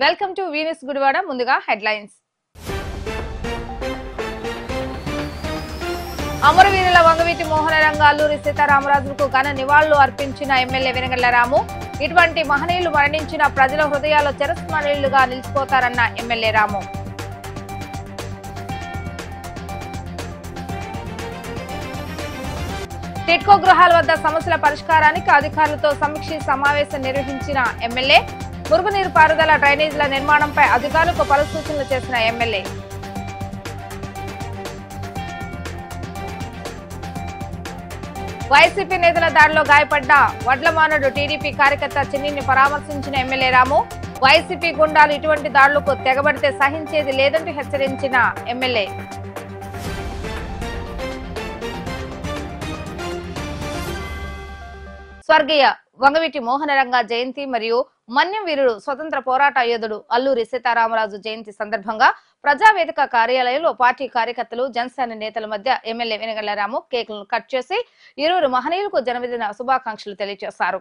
Welcome to Venus Gudivada. ముందుగా headlines. అమరవీరుల వంగవీటి మోహనరంగ అల్లూరి సీతారామరాజుకు ఘన నివాళులు అర్పించిన ఎమ్మెల్యే వెనగళ్ల రాము. ఇటువంటి మహనీయులు మరణించిన ప్రజల హృదయాల్లో చిరస్మరణీయులుగా నిలిచిపోతారన్న ఎమ్మెల్యే రాము. టిడ్కో గృహాల వద్ద సమస్యల పరిష్కారానికి అధికారులతో సమీక్ష సమావేశం నిర్వహించిన ఎమ్మెల్యే. మురుగునీరు పారుదల డ్రైనేజీల నిర్మాణంపై అధికారులకు పలు సూచనలు చేసిన ఎమ్మెల్యే. వైసీపీ నేతల దాడిలో గాయపడ్డ వడ్లమానుడు టీడీపీ కార్యకర్త చిన్నిని పరామర్శించిన ఎమ్మెల్యే రాము. వైసీపీ గుండాలు ఇటువంటి దాడులకు తెగబడితే సహించేది లేదంటూ హెచ్చరించిన ఎమ్మెల్యే. స్వర్గీయ వంగవీటి మోహనరంగ జయంతి మరియు మన్యం వీరుడు స్వతంత్ర పోరాట యోధుడు అల్లూరి సీతారామరాజు జయంతి సందర్భంగా ప్రజావేదిక కార్యాలయంలో పార్టీ కార్యకర్తలు జనసేన నేతల మధ్య ఎమ్మెల్యే వెనగళ్ల రాము కేకులను కట్ చేసి ఇరువురు మహనీయులకు జన్మదిన శుభాకాంక్షలు తెలియజేశారు.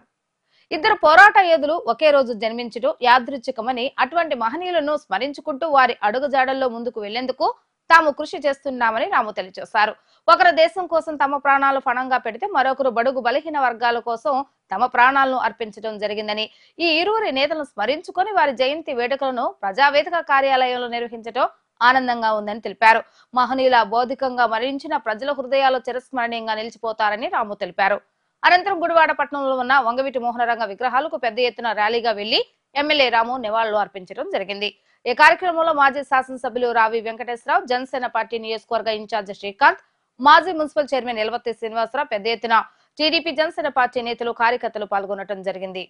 ఇద్దరు పోరాట యోధులు ఒకే రోజు జన్మించడం యాదృచ్ఛికమని, అటువంటి మహనీయులను స్మరించుకుంటూ వారి అడుగుజాడల్లో ముందుకు వెళ్లేందుకు తాము కృషి చేస్తున్నామని రాము తెలియజేశారు. ఒకరు దేశం కోసం తమ ప్రాణాలు పణంగా పెడితే మరొకరు బడుగు బలహీన వర్గాల కోసం తమ ప్రాణాలను అర్పించడం జరిగిందని, ఈ ఇరువురి నేతలను స్మరించుకొని వారి జయంతి వేడుకలను ప్రజావేదిక కార్యాలయంలో నిర్వహించడం ఆనందంగా ఉందని తెలిపారు. మహనీయుల బౌద్ధికంగా మరణించిన ప్రజల హృదయాల్లో చిరస్మరణీయంగా నిలిచిపోతారని రాము తెలిపారు. అనంతరం గుడివాడ పట్టణంలో ఉన్న వంగవీటి మోహనరంగ విగ్రహాలకు పెద్ద ఎత్తున ర్యాలీగా వెళ్లి ఎమ్మెల్యే రాము నివాళులు అర్పించడం జరిగింది. ఈ కార్యక్రమంలో మాజీ శాసనసభ్యులు రావి వెంకటేశ్వరరావు, జనసేన పార్టీ నియోజకవర్గ ఇన్ఛార్జి శ్రీకాంత్, మాజీ మున్సిపల్ చైర్మన్ ఎలవర్తి శ్రీనివాసరావు, పెద్ద ఎత్తున టీడీపీ జనసేన పార్టీ నేతలు కార్యకర్తలు పాల్గొనడం జరిగింది.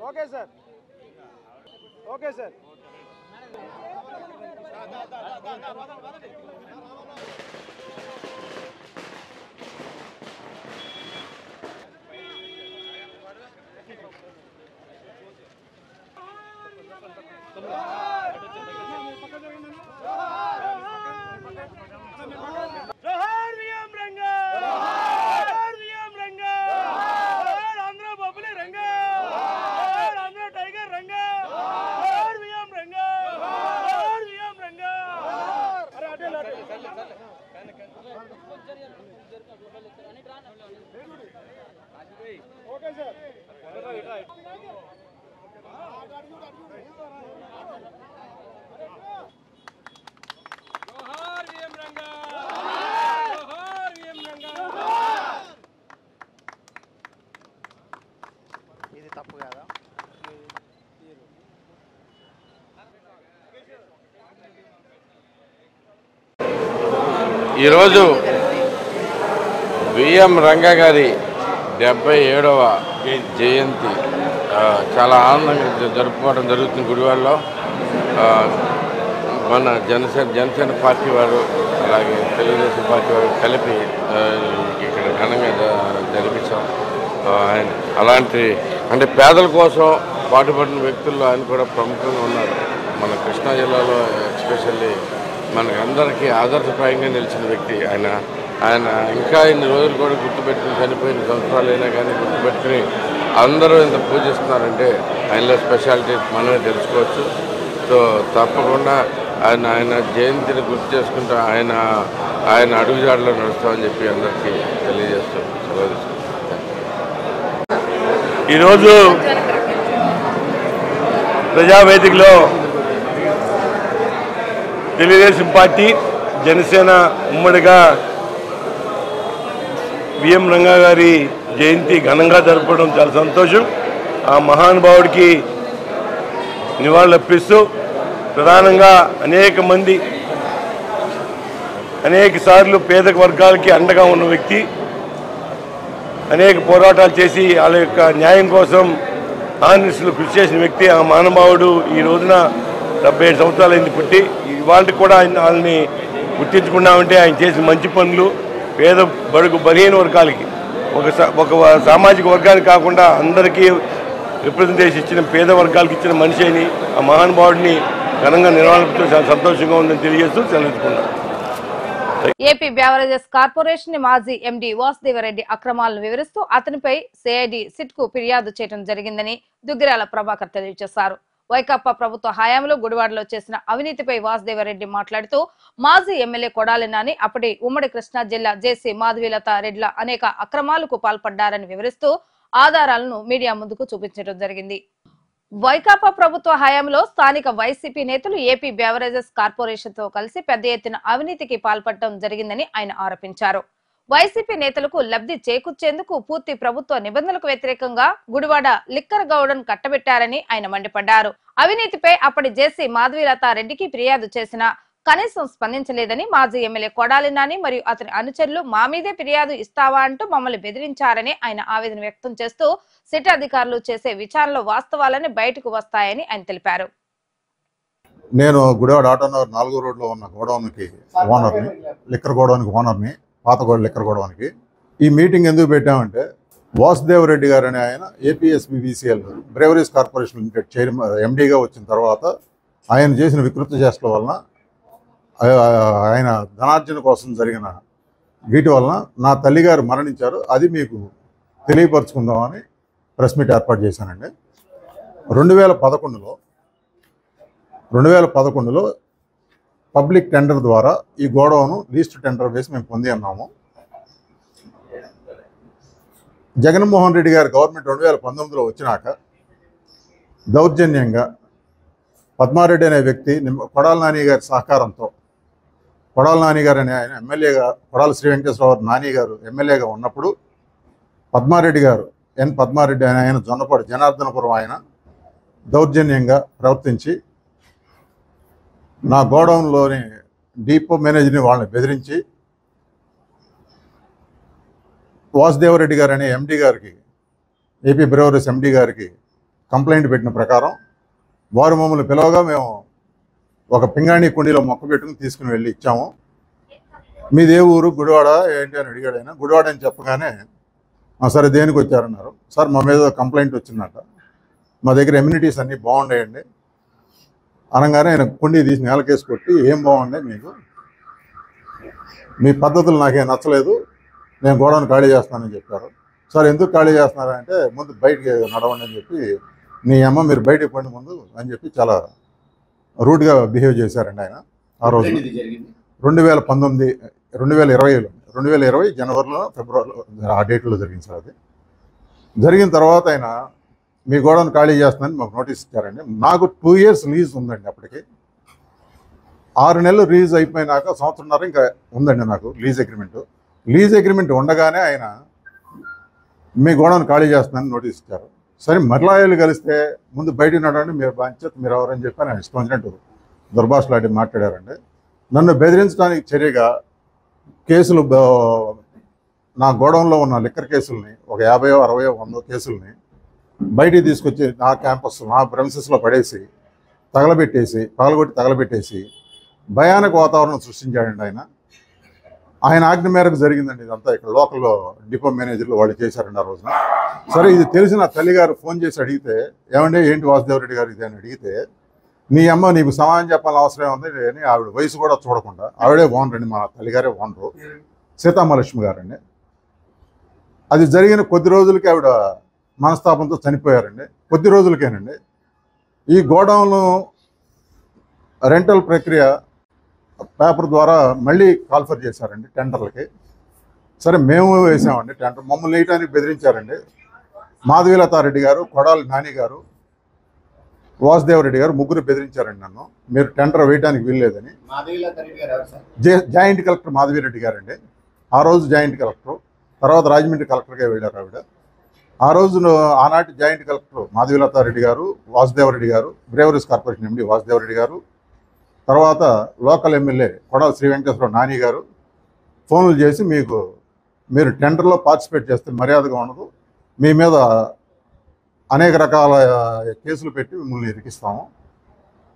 Okay sir, okay sir. ఇది తప్పు కదా. ఈరోజు విఎం రంగ గారి 77వ జయంతి చాలా ఆనందంగా జరుపుకోవడం జరుగుతుంది. గుడివాడలో మన జనసేన పార్టీ వారు అలాగే తెలుగుదేశం పార్టీ వారు కలిపి ఇక్కడ ఘనంగా జరిపించాం. అలాంటి అంటే పేదల కోసం పాటుపడిన వ్యక్తుల్లో ఆయన కూడా ప్రముఖంగా ఉన్నారు. మన కృష్ణా జిల్లాలో ఎస్పెషల్లీ మనకి అందరికీ ఆదర్శప్రాయంగా నిలిచిన వ్యక్తి ఆయన. ఆయన ఇంకా ఇన్ని రోజులు కూడా గుర్తుపెట్టుకుని చనిపోయిన సంవత్సరాలైనా కానీ గుర్తుపెట్టుకుని అందరూ ఇంత పూజిస్తున్నారంటే ఆయనలో స్పెషాలిటీ మనమే తెలుసుకోవచ్చు. సో తప్పకుండా ఆయన జయంతిని గుర్తు చేసుకుంటూ ఆయన అడుగుజాడలో నడుస్తామని చెప్పి అందరికీ తెలియజేస్తూ సెలవు తీసుకుంటాం. ఈరోజు ప్రజావేదికలో తెలుగుదేశం పార్టీ జనసేన ఉమ్మడిగా బిఎం రంగా గారి జయంతి ఘనంగా జరపడం చాలా సంతోషం. ఆ మహానుభావుడికి నివాళులర్పిస్తూ ప్రధానంగా అనేక సార్లు పేద వర్గాలకి అండగా ఉన్న వ్యక్తి, అనేక పోరాటాలు చేసి వాళ్ళ యొక్క న్యాయం కోసం ఆర్నిస్టులు కృషి చేసిన వ్యక్తి. ఆ మహానుభావుడు ఈ రోజున 77 సంవత్సరాలైంది పుట్టి. ఇవాళకి కూడా వాళ్ళని గుర్తించుకున్నామంటే ఆయన చేసిన మంచి పనులు పేద బడుగు బలహీన వర్గాలకి ఒక సామాజిక వర్గానికి కాకుండా అందరికీ రిప్రజెంటేషన్ ఇచ్చిన పేద వర్గాలకు ఇచ్చిన మనిషి అని ఆ మహానుభావుడిని ఘనంగా నిర్వహించడం చాలా సంతోషంగా ఉందని తెలియజేస్తూ సెలవుకున్నాను. ఏపీ బ్యావరేజెస్ కార్పొరేషన్ మాజీ ఎండీ వాసుదేవరెడ్డి అక్రమాలను వివరిస్తూ అతనిపై సిఐడి సిట్ కు ఫిర్యాదు చేయడం జరిగిందని దుగ్గిరాల ప్రభాకర్ తెలియజేశారు. వైకాపా ప్రభుత్వ హయాంలో గుడివాడలో చేసిన అవినీతిపై వాసుదేవరెడ్డి మాట్లాడుతూ మాజీ ఎమ్మెల్యే కొడాలి నాని అప్పటి ఉమ్మడి కృష్ణా జిల్లా జేసీ మాధవీలత రెడ్ల అనేక అక్రమాలకు పాల్పడ్డారని వివరిస్తూ ఆధారాలను మీడియా ముందుకు చూపించడం జరిగింది. వైకాపా ప్రభుత్వ హయాంలో స్థానిక వైసీపీ నేతలు ఏపీ బ్యావరేజెస్ కార్పొరేషన్ తో కలిసి పెద్ద ఎత్తున అవినీతికి పాల్పడటం జరిగిందని ఆయన ఆరోపించారు. వైసీపీ నేతలకు లబ్ధి చేకూర్చేందుకు పూర్తి ప్రభుత్వ నిబంధనలకు వ్యతిరేకంగా గుడివాడ లిక్కర్ గౌడన్ కట్టబెట్టారని ఆయన మండిపడ్డారు. అవినీతిపై అప్పటి జేసీ మాధవీలత రెడ్డికి ఫిర్యాదు చేసినా కనీసం స్పందించలేదని, మాజీ ఎమ్మెల్యే కొడాలి నాని మరియు అతని అనుచరులు మా మీదే ఫిర్యాదు ఇస్తావా అంటూ మమ్మల్ని బెదిరించారని ఆయన ఆవేదన వ్యక్తం చేస్తూ సిట్ అధికారులు చేసే విచారణలో వాస్తవాలని బయటకు వస్తాయని ఆయన తెలిపారు. నేను గుడివాడ ఆటోనగర్ 4వ రోడ్లో ఉన్న గోడౌన్కి ఓనర్ని, లిక్కర్ గోడౌన్కి ఓనర్ని, పాతగోడ లిక్కర్ గోడౌన్కి. ఈ మీటింగ్ ఎందుకు పెట్టామంటే వాసుదేవరెడ్డి గారు అనే ఆయన ఏపీఎస్బీబీసీఎల్ బ్రేవరీస్ కార్పొరేషన్ లిమిటెడ్ చైర్మన్ ఎండీగా వచ్చిన తర్వాత ఆయన చేసిన వికృత చేష్టల వలన, ఆయన ధనార్జన కోసం జరిగిన వీటి వలన నా తల్లిగారు మరణించారు. అది మీకు తెలియపరుచుకుందామని ప్రెస్ మీట్ ఏర్పాటు చేశానండి. 2011లో పబ్లిక్ టెండర్ ద్వారా ఈ గోడౌను లీస్ట్ టెండర్ వేసి మేము పొంది ఉన్నాము. జగన్మోహన్ రెడ్డి గారి గవర్నమెంట్ 2019లో వచ్చినాక దౌర్జన్యంగా పద్మారెడ్డి అనే వ్యక్తి కొడాలి నాని గారి సహకారంతో, కొడాలి నాని గారు అనే ఆయన ఎమ్మెల్యేగా, కొడాలి శ్రీ వెంకటేశ్వరరావు నాని గారు ఎమ్మెల్యేగా ఉన్నప్పుడు పద్మారెడ్డి గారు పద్మారెడ్డి అనే ఆయన జొన్నపాడు జనార్దనపురం ఆయన దౌర్జన్యంగా ప్రవర్తించి నా గోడౌన్లోని డిపో మేనేజర్ని వాళ్ళని బెదిరించి వాసుదేవరెడ్డి గారు అనే ఎండీ గారికి, ఏపీ బ్రేవరీస్ ఎండీ గారికి కంప్లైంట్ పెట్టిన ప్రకారం వారు మమ్మల్ని పిలవగా మేము ఒక పింగాణి కుండీలో మొక్క పెట్టుకుని తీసుకుని వెళ్ళి ఇచ్చాము. మీదే ఊరు? గుడివాడ ఏంటి అని అడిగాడు ఆయన. గుడివాడ అని చెప్పగానే సరే దేనికి వచ్చారన్నారు. సార్ మా మీద కంప్లైంట్ వచ్చిందట, మా దగ్గర ఎమ్యూనిటీస్ అన్నీ బాగుండేయండి అనగానే ఆయన కుండీ తీసి నేలకేసి కొట్టి ఏం బాగుండే మీకు, మీ పద్ధతులు నాకేం నచ్చలేదు, నేను గోడౌన్ ఖాళీ చేస్తానని చెప్పారు. సార్ ఎందుకు ఖాళీ చేస్తున్నారంటే ముందు బయటికి నడవండి అని చెప్పి, నీ అమ్మ మీరు బయటకు పండి ముందు అని చెప్పి చాలా రూడ్గా బిహేవ్ చేశారండి ఆయన. ఆ రోజు 2020 జనవరిలో ఫిబ్రవరిలో ఆ డేట్లో జరిగింది సార్. అది జరిగిన తర్వాత ఆయన మీ గోడౌన్ ఖాళీ చేస్తున్నానని మాకు నోటీస్ ఇచ్చారండి. నాకు 2 years లీజ్ ఉందండి. అప్పటికి 6 నెలలు లీజ్ అయిపోయినాక సంవత్సరంన్నర ఇంకా ఉందండి నాకు లీజ్ అగ్రిమెంట్. లీజ్ అగ్రిమెంట్ ఉండగానే ఆయన మీ గోడౌన్ ఖాళీ చేస్తున్నానని నోటీస్ ఇచ్చారు. సరే మరలాయలు కలిస్తే ముందు బయట నడవండి, మీరు బాధ్యత మీరు ఎవరని చెప్పి ఆయన ఇష్టం వచ్చినట్టు దుర్భాషలాడి మాట్లాడారండి. నన్ను బెదిరించడానికి చర్యగా కేసులు, నా గోడౌన్లో ఉన్న లిక్కర్ కేసుల్ని ఒక 50, 60, 100 కేసుల్ని బయటికి తీసుకొచ్చి నా క్యాంపస్, నా ప్రెమిసెస్లో పడేసి పగలగొట్టి తగలబెట్టేసి భయానక వాతావరణం సృష్టించాడండి ఆయన. ఆయన ఆజ్ఞ మేరకు జరిగిందండి ఇదంతా. ఇక్కడ లోకల్ డిపో మేనేజర్లు వాళ్ళు చేశారండి ఆ రోజున. సరే ఇది తెలిసిన తల్లిగారు ఫోన్ చేసి అడిగితే, ఏమంటే ఏంటి వాసుదేవరెడ్డి గారు ఇది అని అడిగితే, నీ అమ్మ నీకు సమాధానం చెప్పాలని అవసరం ఉంది అని ఆవిడ వయసు కూడా చూడకుండా, ఆవిడే ఓనరండి, మా తల్లిగారే ఓనరు, సీతామహాలక్ష్మి గారండి. అది జరిగిన కొద్ది రోజులకి ఆవిడ మనస్తాపంతో చనిపోయారండి. కొద్ది రోజులకేనండి. ఈ గోడౌన్ రెంటల్ ప్రక్రియ పేపర్ ద్వారా మళ్ళీ కాల్ఫర్ చేశారండి టెండర్లకి. సరే మేము వేసామండి టెండర్. మమ్మల్ని వేయటానికి బెదిరించారండి. మాధవీలతారెడ్డి గారు, కొడాలి నాని గారు, వాసుదేవరెడ్డి గారు ముగ్గురు బెదిరించారండి నన్ను, మీరు టెండర్ వేయడానికి వీల్లేదని. జాయింట్ కలెక్టర్ మాధవీరెడ్డి గారండి ఆ రోజు జాయింట్ కలెక్టర్, తర్వాత రాజమండ్రి కలెక్టర్గా వెళ్ళారు ఆవిడ. ఆ రోజు ఆనాటి జాయింట్ కలెక్టర్ మాధవీలతారెడ్డి గారు, వాసుదేవరెడ్డి గారు, బ్రేవరీస్ కార్పొరేషన్ ఎండి వాసుదేవరెడ్డి గారు, తర్వాత లోకల్ ఎమ్మెల్యే కొడాలి శ్రీ వెంకటేశ్వరరావు నాని గారు ఫోన్లు చేసి, మీరు టెండర్లో పార్టిసిపేట్ చేస్తే మర్యాదగా ఉండదు, మీ మీద అనేక రకాల కేసులు పెట్టి మిమ్మల్ని ఇరికిస్తాము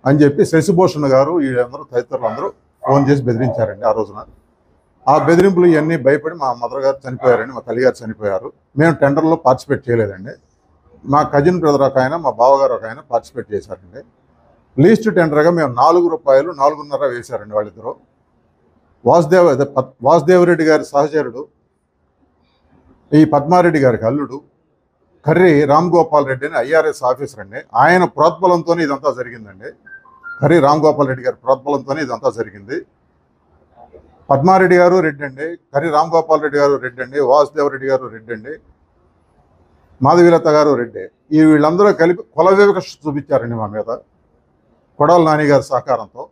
అని చెప్పి శశిభూషణ్ గారు వీళ్ళందరూ తదితరులు అందరూ ఫోన్ చేసి బెదిరించారండి ఆ రోజున. ఆ బెదిరింపులు ఇవన్నీ భయపడి మా మదర్ గారు చనిపోయారండి, మా తల్లిగారు చనిపోయారు. మేము టెండర్లో పార్టిసిపేట్ చేయలేదండి. మా కజిన్ బ్రదర్ ఒక ఆయన, మా బావగారు ఒక ఆయన పార్టిసిపేట్ చేశారండి. లీస్ట్ టెండర్గా మేము ₹4, 4.5 వేశారండి వాళ్ళిద్దరూ. వాసుదేవరెడ్డి గారి సహచరుడు, ఈ పద్మారెడ్డి గారికి అల్లుడు కర్రీ రామ్ గోపాల్ రెడ్డి అని ఐఆర్ఎస్ ఆఫీసర్ అండి. ఆయన ప్రోద్బలంతోనే ఇదంతా జరిగిందండి. కర్రీ రామ్ గోపాల్ రెడ్డి గారి ప్రోద్బలంతోనే ఇదంతా జరిగింది. పద్మారెడ్డి గారు రెడ్డి అండి, కర్రీ రామ్ గోపాల్ రెడ్డి గారు రెడ్డి అండి, వాసుదేవరెడ్డి గారు రెడ్డి అండి, మాధవీలత గారు రెడ్డి. ఈ వీళ్ళందరూ కలిపి కుల వివక్ష చూపించారండి మా మీద, కొడాలి నాని గారి సహకారంతో.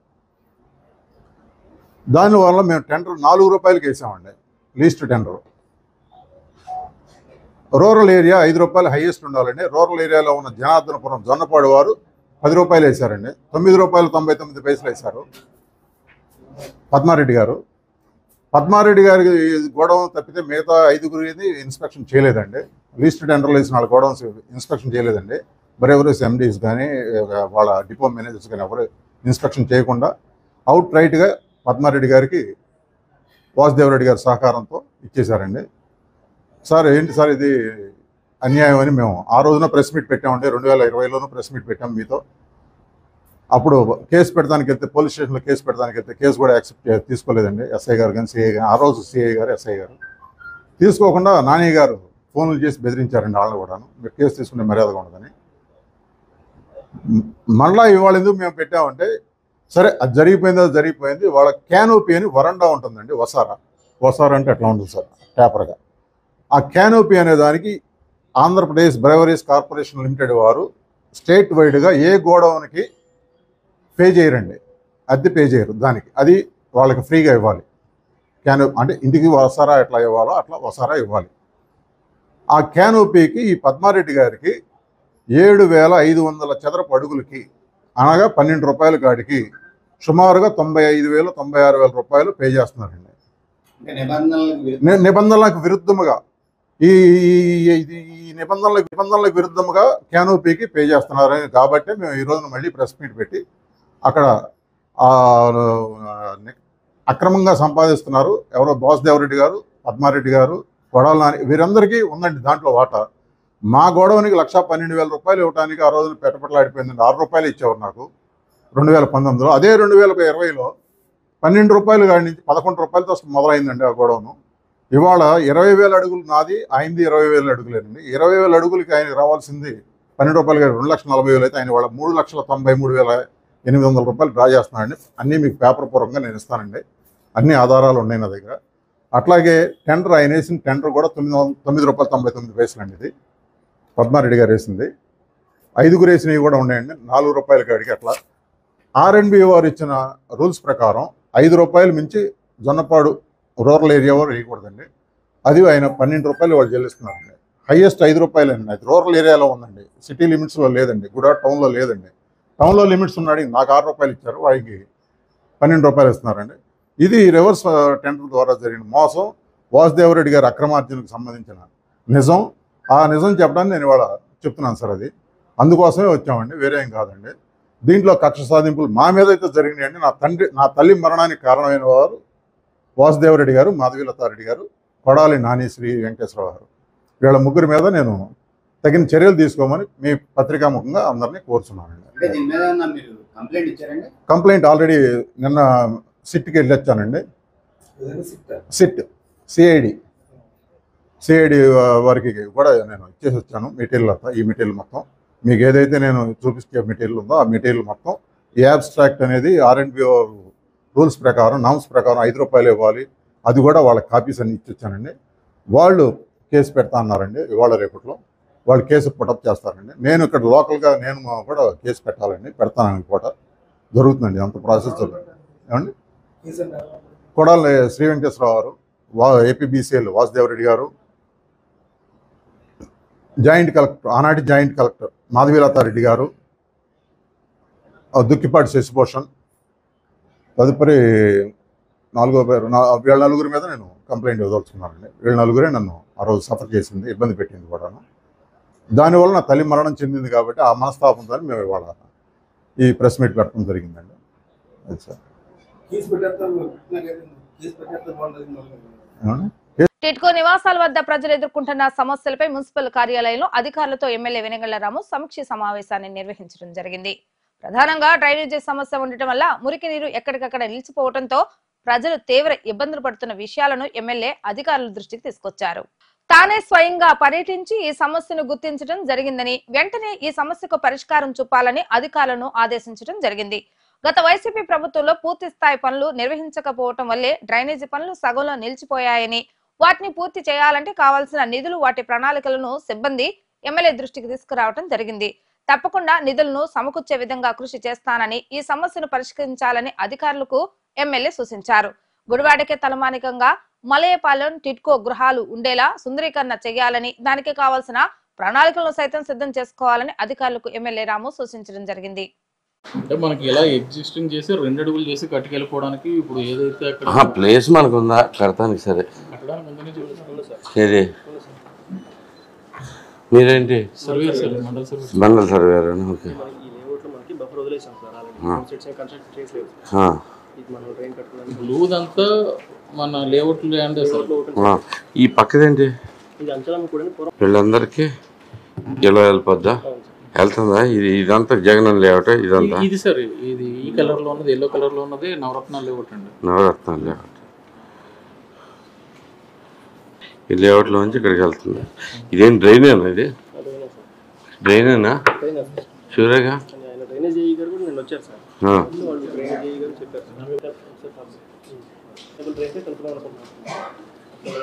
దానివల్ల మేము టెండర్ ₹4 వేసామండి. Least tender rural area ₹5 highest ఉండాలండి. రూరల్ ఏరియాలో ఉన్న జనార్దనపురం జొన్నపాడు వారు ₹10 వేశారండి. ₹9.99 వేశారు పద్మారెడ్డి గారు. పద్మారెడ్డి గారికి గోడౌన్ తప్పితే మిగతా 5 ఇన్స్పెక్షన్ చేయలేదండి. లీస్ట్ టెండర్లు వేసిన వాళ్ళ గోడౌన్స్ ఇన్స్పెక్షన్ చేయలేదండి. బ్రేవరీస్ ఎండీస్ కానీ వాళ్ళ డిపో మేనేజర్స్ కానీ ఎవరు ఇన్స్పెక్షన్ చేయకుండా అవుట్ రైట్గా పద్మారెడ్డి గారికి వాసుదేవరెడ్డి గారి సహకారంతో ఇచ్చేశారండి. సార్ ఏంటి సార్ ఇది అన్యాయం అని మేము ఆ రోజున ప్రెస్ మీట్ పెట్టామండి. 2020లోనూ ప్రెస్ మీట్ పెట్టాం మీతో. అప్పుడు కేసు పెడతానికి వెళ్తే, పోలీస్ స్టేషన్లో కేసు పెడతానికి వెళ్తే కేసు కూడా యాక్సెప్ట్ తీసుకోలేదండి. ఎస్ఐ గారు కానీ సిఐ కానీ, ఆ రోజు సిఐ గారు ఎస్ఐ గారు తీసుకోకుండా నాని గారు ఫోన్లు చేసి బెదిరించారండి వాళ్ళని కూడాను, మీరు కేసు తీసుకునే మర్యాదగా ఉండదని. మళ్ళీ ఇవాళ ఎందుకు మేము పెట్టామంటే, సరే అది జరిగిపోయింది. వాళ్ళ క్యానోపీ అని వరండా ఉంటుందండి, వసారా అంటే అట్లా ఉంటుంది సార్ పేపర్గా. ఆ క్యానోపీ అనే దానికి ఆంధ్రప్రదేశ్ బ్రేవరీస్ కార్పొరేషన్ లిమిటెడ్ వారు స్టేట్ వైడ్గా ఏ గోడౌన్కి పే చేయరండి, అద్దె పే చేయరు. దానికి అది వాళ్ళకి ఫ్రీగా ఇవ్వాలి. అంటే ఇంటికి వసారా ఎట్లా ఇవ్వాలో అట్లా వసారా ఇవ్వాలి. ఆ క్యానోపీకి ఈ పద్మారెడ్డి గారికి 7,500 చదరపు అడుగులకి, అనగా ₹12 కాడికి సుమారుగా 95,000 96,000 పే చేస్తున్నారండి. నిబంధనలకు విరుద్ధముగా ఈ నిబంధనలకు విరుద్ధముగా క్యానోపీకి పే చేస్తున్నారని కాబట్టి మేము ఈ రోజున మళ్ళీ ప్రెస్ మీట్ పెట్టి అక్కడ అక్రమంగా సంపాదిస్తున్నారు ఎవరో వాసుదేవరెడ్డి గారు, పద్మారెడ్డి గారు, కొడాలి నాని, వీరందరికీ ఉందండి దాంట్లో వాటా. మా గోడౌన్కి ₹112,000 ఇవ్వడానికి ఆ రోజున పెట్టపట్లాడిపోయిందండి. ₹6 ఇచ్చేవారు నాకు 2019లో. అదే 2020లో ₹12 కాడి నుంచి ₹11తో మొదలైందండి ఆ గోడౌను. ఇవాళ 20,000 అడుగులు నాది, ఆయనది 20,000 అడుగులేనండి. 20,000 అడుగులకి ఆయనకి రావాల్సింది ₹12 కాదు, ₹2,40,000 అయితే ఆయన వాళ్ళ ₹3,93,800 డ్రా చేస్తున్నానండి. అన్నీ మీకు పేపర్ పూర్వకంగా నేను ఇస్తానండి, అన్ని ఆధారాలు ఉన్నాయి నా దగ్గర. అట్లాగే టెండర్ ఆయన వేసిన టెండర్ కూడా ₹9.99 అండి. ఇది పద్మారెడ్డి గారు వేసింది. 5 వేసినవి కూడా ఉన్నాయండి ₹4 కాడికి. అట్లా R&B వారు ఇచ్చిన రూల్స్ ప్రకారం ₹5 మించి జొన్నపాడు రూరల్ ఏరియా వారు వేయకూడదండి. అది ఆయన ₹12 వాళ్ళు చెల్లిస్తున్నారండి. హైయెస్ట్ ₹5 అండి. అది రూరల్ ఏరియాలో ఉందండి, సిటీ లిమిట్స్లో లేదండి, గుడాట్ టౌన్లో లేదండి. టౌన్లో లిమిట్స్ ఉన్నాడు, నాకు ₹6 ఇచ్చారు, వాడికి ₹12 ఇస్తున్నారండి. ఇది రివర్స్ టెండర్ ద్వారా జరిగిన మోసం, వాసుదేవరెడ్డి గారి అక్రమార్జనకు సంబంధించిన నిజం. ఆ నిజం చెప్పడానికి నేను ఇవాళ చెప్తున్నాను సార్. అది అందుకోసమే వచ్చామండి, వేరే ఏం కాదండి. దీంట్లో కక్ష సాధింపులు మా మీద అయితే జరిగినాయండి. నా తల్లి మరణానికి కారణమైన వారు వాసుదేవరెడ్డి గారు, మాధవీలతారెడ్డి గారు, కొడాలి నాని శ్రీ వెంకటేశ్వరరావు గారు. వీళ్ళ ముగ్గురి మీద నేను తగిన చర్యలు తీసుకోమని మీ పత్రికాముఖంగా అందరినీ కోరుచున్నానండి. కంప్లైంట్ ఆల్రెడీ నిన్న సిట్కి వెళ్ళి వచ్చానండి. సిఐడి వారికి కూడా నేను ఇచ్చేసి వచ్చాను మెటీరియల్ అంతా. ఈ మెటీరియల్ మొత్తం మీకు ఏదైతే నేను చూపించే మెటీరియల్ ఉందో ఆ మెటీరియల్ మొత్తం ఈ అబ్స్ట్రాక్ట్ అనేది R&B రూల్స్ ప్రకారం నామ్స్ ప్రకారం 5 రూపాయలు ఇవ్వాలి. అది కూడా వాళ్ళకి కాపీస్ అన్ని ఇచ్చొచ్చానండి. వాళ్ళు కేసు పెడతా అన్నారండి. ఇవాళ రేపట్లో వాళ్ళు కేసు పుటప్ చేస్తారండి. నేను ఇక్కడ లోకల్గా నేను కూడా కేసు పెట్టాలండి, పెడతానని కూడా జరుగుతుందండి. అంత ప్రాసెస్ జరుగుతుంది. ఏమండి కొడాలి శ్రీ వెంకటేశ్వరరావు గారు, ఏపీబీసీఎల్ వాసుదేవరెడ్డి గారు, జాయింట్ కలెక్టర్ ఆనాటి జాయింట్ కలెక్టర్ మాధవీలతారెడ్డి గారు, దుక్కిపాటి శశిభూషణ్, తదుపరి 4వ పేరు వీళ్ళ నలుగురి మీద నేను కంప్లైంట్ ఇవ్వదలుచుకున్నానండి. వీళ్ళ నలుగురే నన్ను ఆ రోజు సఫర్ చేసింది, ఇబ్బంది పెట్టింది కూడాను. దానివల్ల నా తల్లి మరణం చెందింది కాబట్టి ఆ మనస్తాపంతో మేము ఇవాళ ఈ ప్రెస్ మీట్ పెట్టడం జరిగిందండి. అది సార్. టిట్కో నివాసాల వద్ద ప్రజలు ఎదుర్కొంటున్న సమస్యలపై మున్సిపల్ కార్యాలయంలో అధికారులతో ఎమ్మెల్యే వెనగళ్ల రాము సమీక్ష సమావేశాన్ని నిర్వహించడం జరిగింది. ప్రధానంగా డ్రైనేజీ సమస్య ఉండటం వల్ల మురికి నీరు ఎక్కడికక్కడ నిలిచిపోవడంతో ప్రజలు తీవ్ర ఇబ్బందులు పడుతున్న విషయాలను ఎమ్మెల్యే అధికారుల దృష్టికి తీసుకొచ్చారు. తానే స్వయంగా పర్యటించి ఈ సమస్యను గుర్తించడం జరిగిందని, వెంటనే ఈ సమస్యకు పరిష్కారం చూపాలని అధికారులను ఆదేశించడం జరిగింది. గత వైసీపీ ప్రభుత్వంలో పూర్తి స్థాయి పనులు నిర్వహించకపోవటం వల్లే డ్రైనేజీ పనులు సగంలో నిలిచిపోయాయని, వాటిని పూర్తి చేయాలంటే కావాల్సిన నిధులు, వాటి ప్రణాళికలను సిబ్బంది ఎమ్మెల్యే దృష్టికి తీసుకురావడం జరిగింది. తప్పకుండా నిధులను సమకూర్చే విధంగా కృషి చేస్తానని, ఈ సమస్యను పరిష్కరించాలని అధికారులకు ఎమ్మెల్యే సూచించారు. గుడివాడకే తలమానికంగా మలయపాలెం టిట్కో గృహాలు ఉండేలా సుందరీకరణ చేయాలని, దానికి కావాల్సిన ప్రణాళికలను సైతం సిద్ధం చేసుకోవాలని అధికారులకు ఎమ్మెల్యే రాము సూచించడం జరిగింది. అంటే మనకి ఇలా ఎగ్జిస్టింగ్ చేసి 2 అడుగులు చేసి కట్టుకెళ్ళిపోవడానికి ఇప్పుడు ఏదైతే అక్కడ ప్లేస్ మనకు ఉందా కడతానికి? సరే ఏది మీరేంటి మండల సర్వేర్? ఓకే. బ్లూదంతా మన లేఅవుట్ ల్యాండ్. ఈ పక్కదేంటి? వీళ్ళందరికీ ఎలా వెళ్ళిపోద్దా? వెళ్తుందా? ఇదంతా జగన్ లేఅవుట్ ఇదంతా? ఇది సార్, ఇది ఈ కలర్ లో ఉన్నది, ఎల్లో కలర్ లో ఉన్నది నవరత్నాలు లేఅవుట్ అండి. నవరత్నాలు లేఅవుట్. ఈ లేఅవుట్ లో నుంచి ఇక్కడికి వెళ్తుంది. ఇదేం డ్రైనేనా? ఇది డ్రైనేనా? షూరేగా?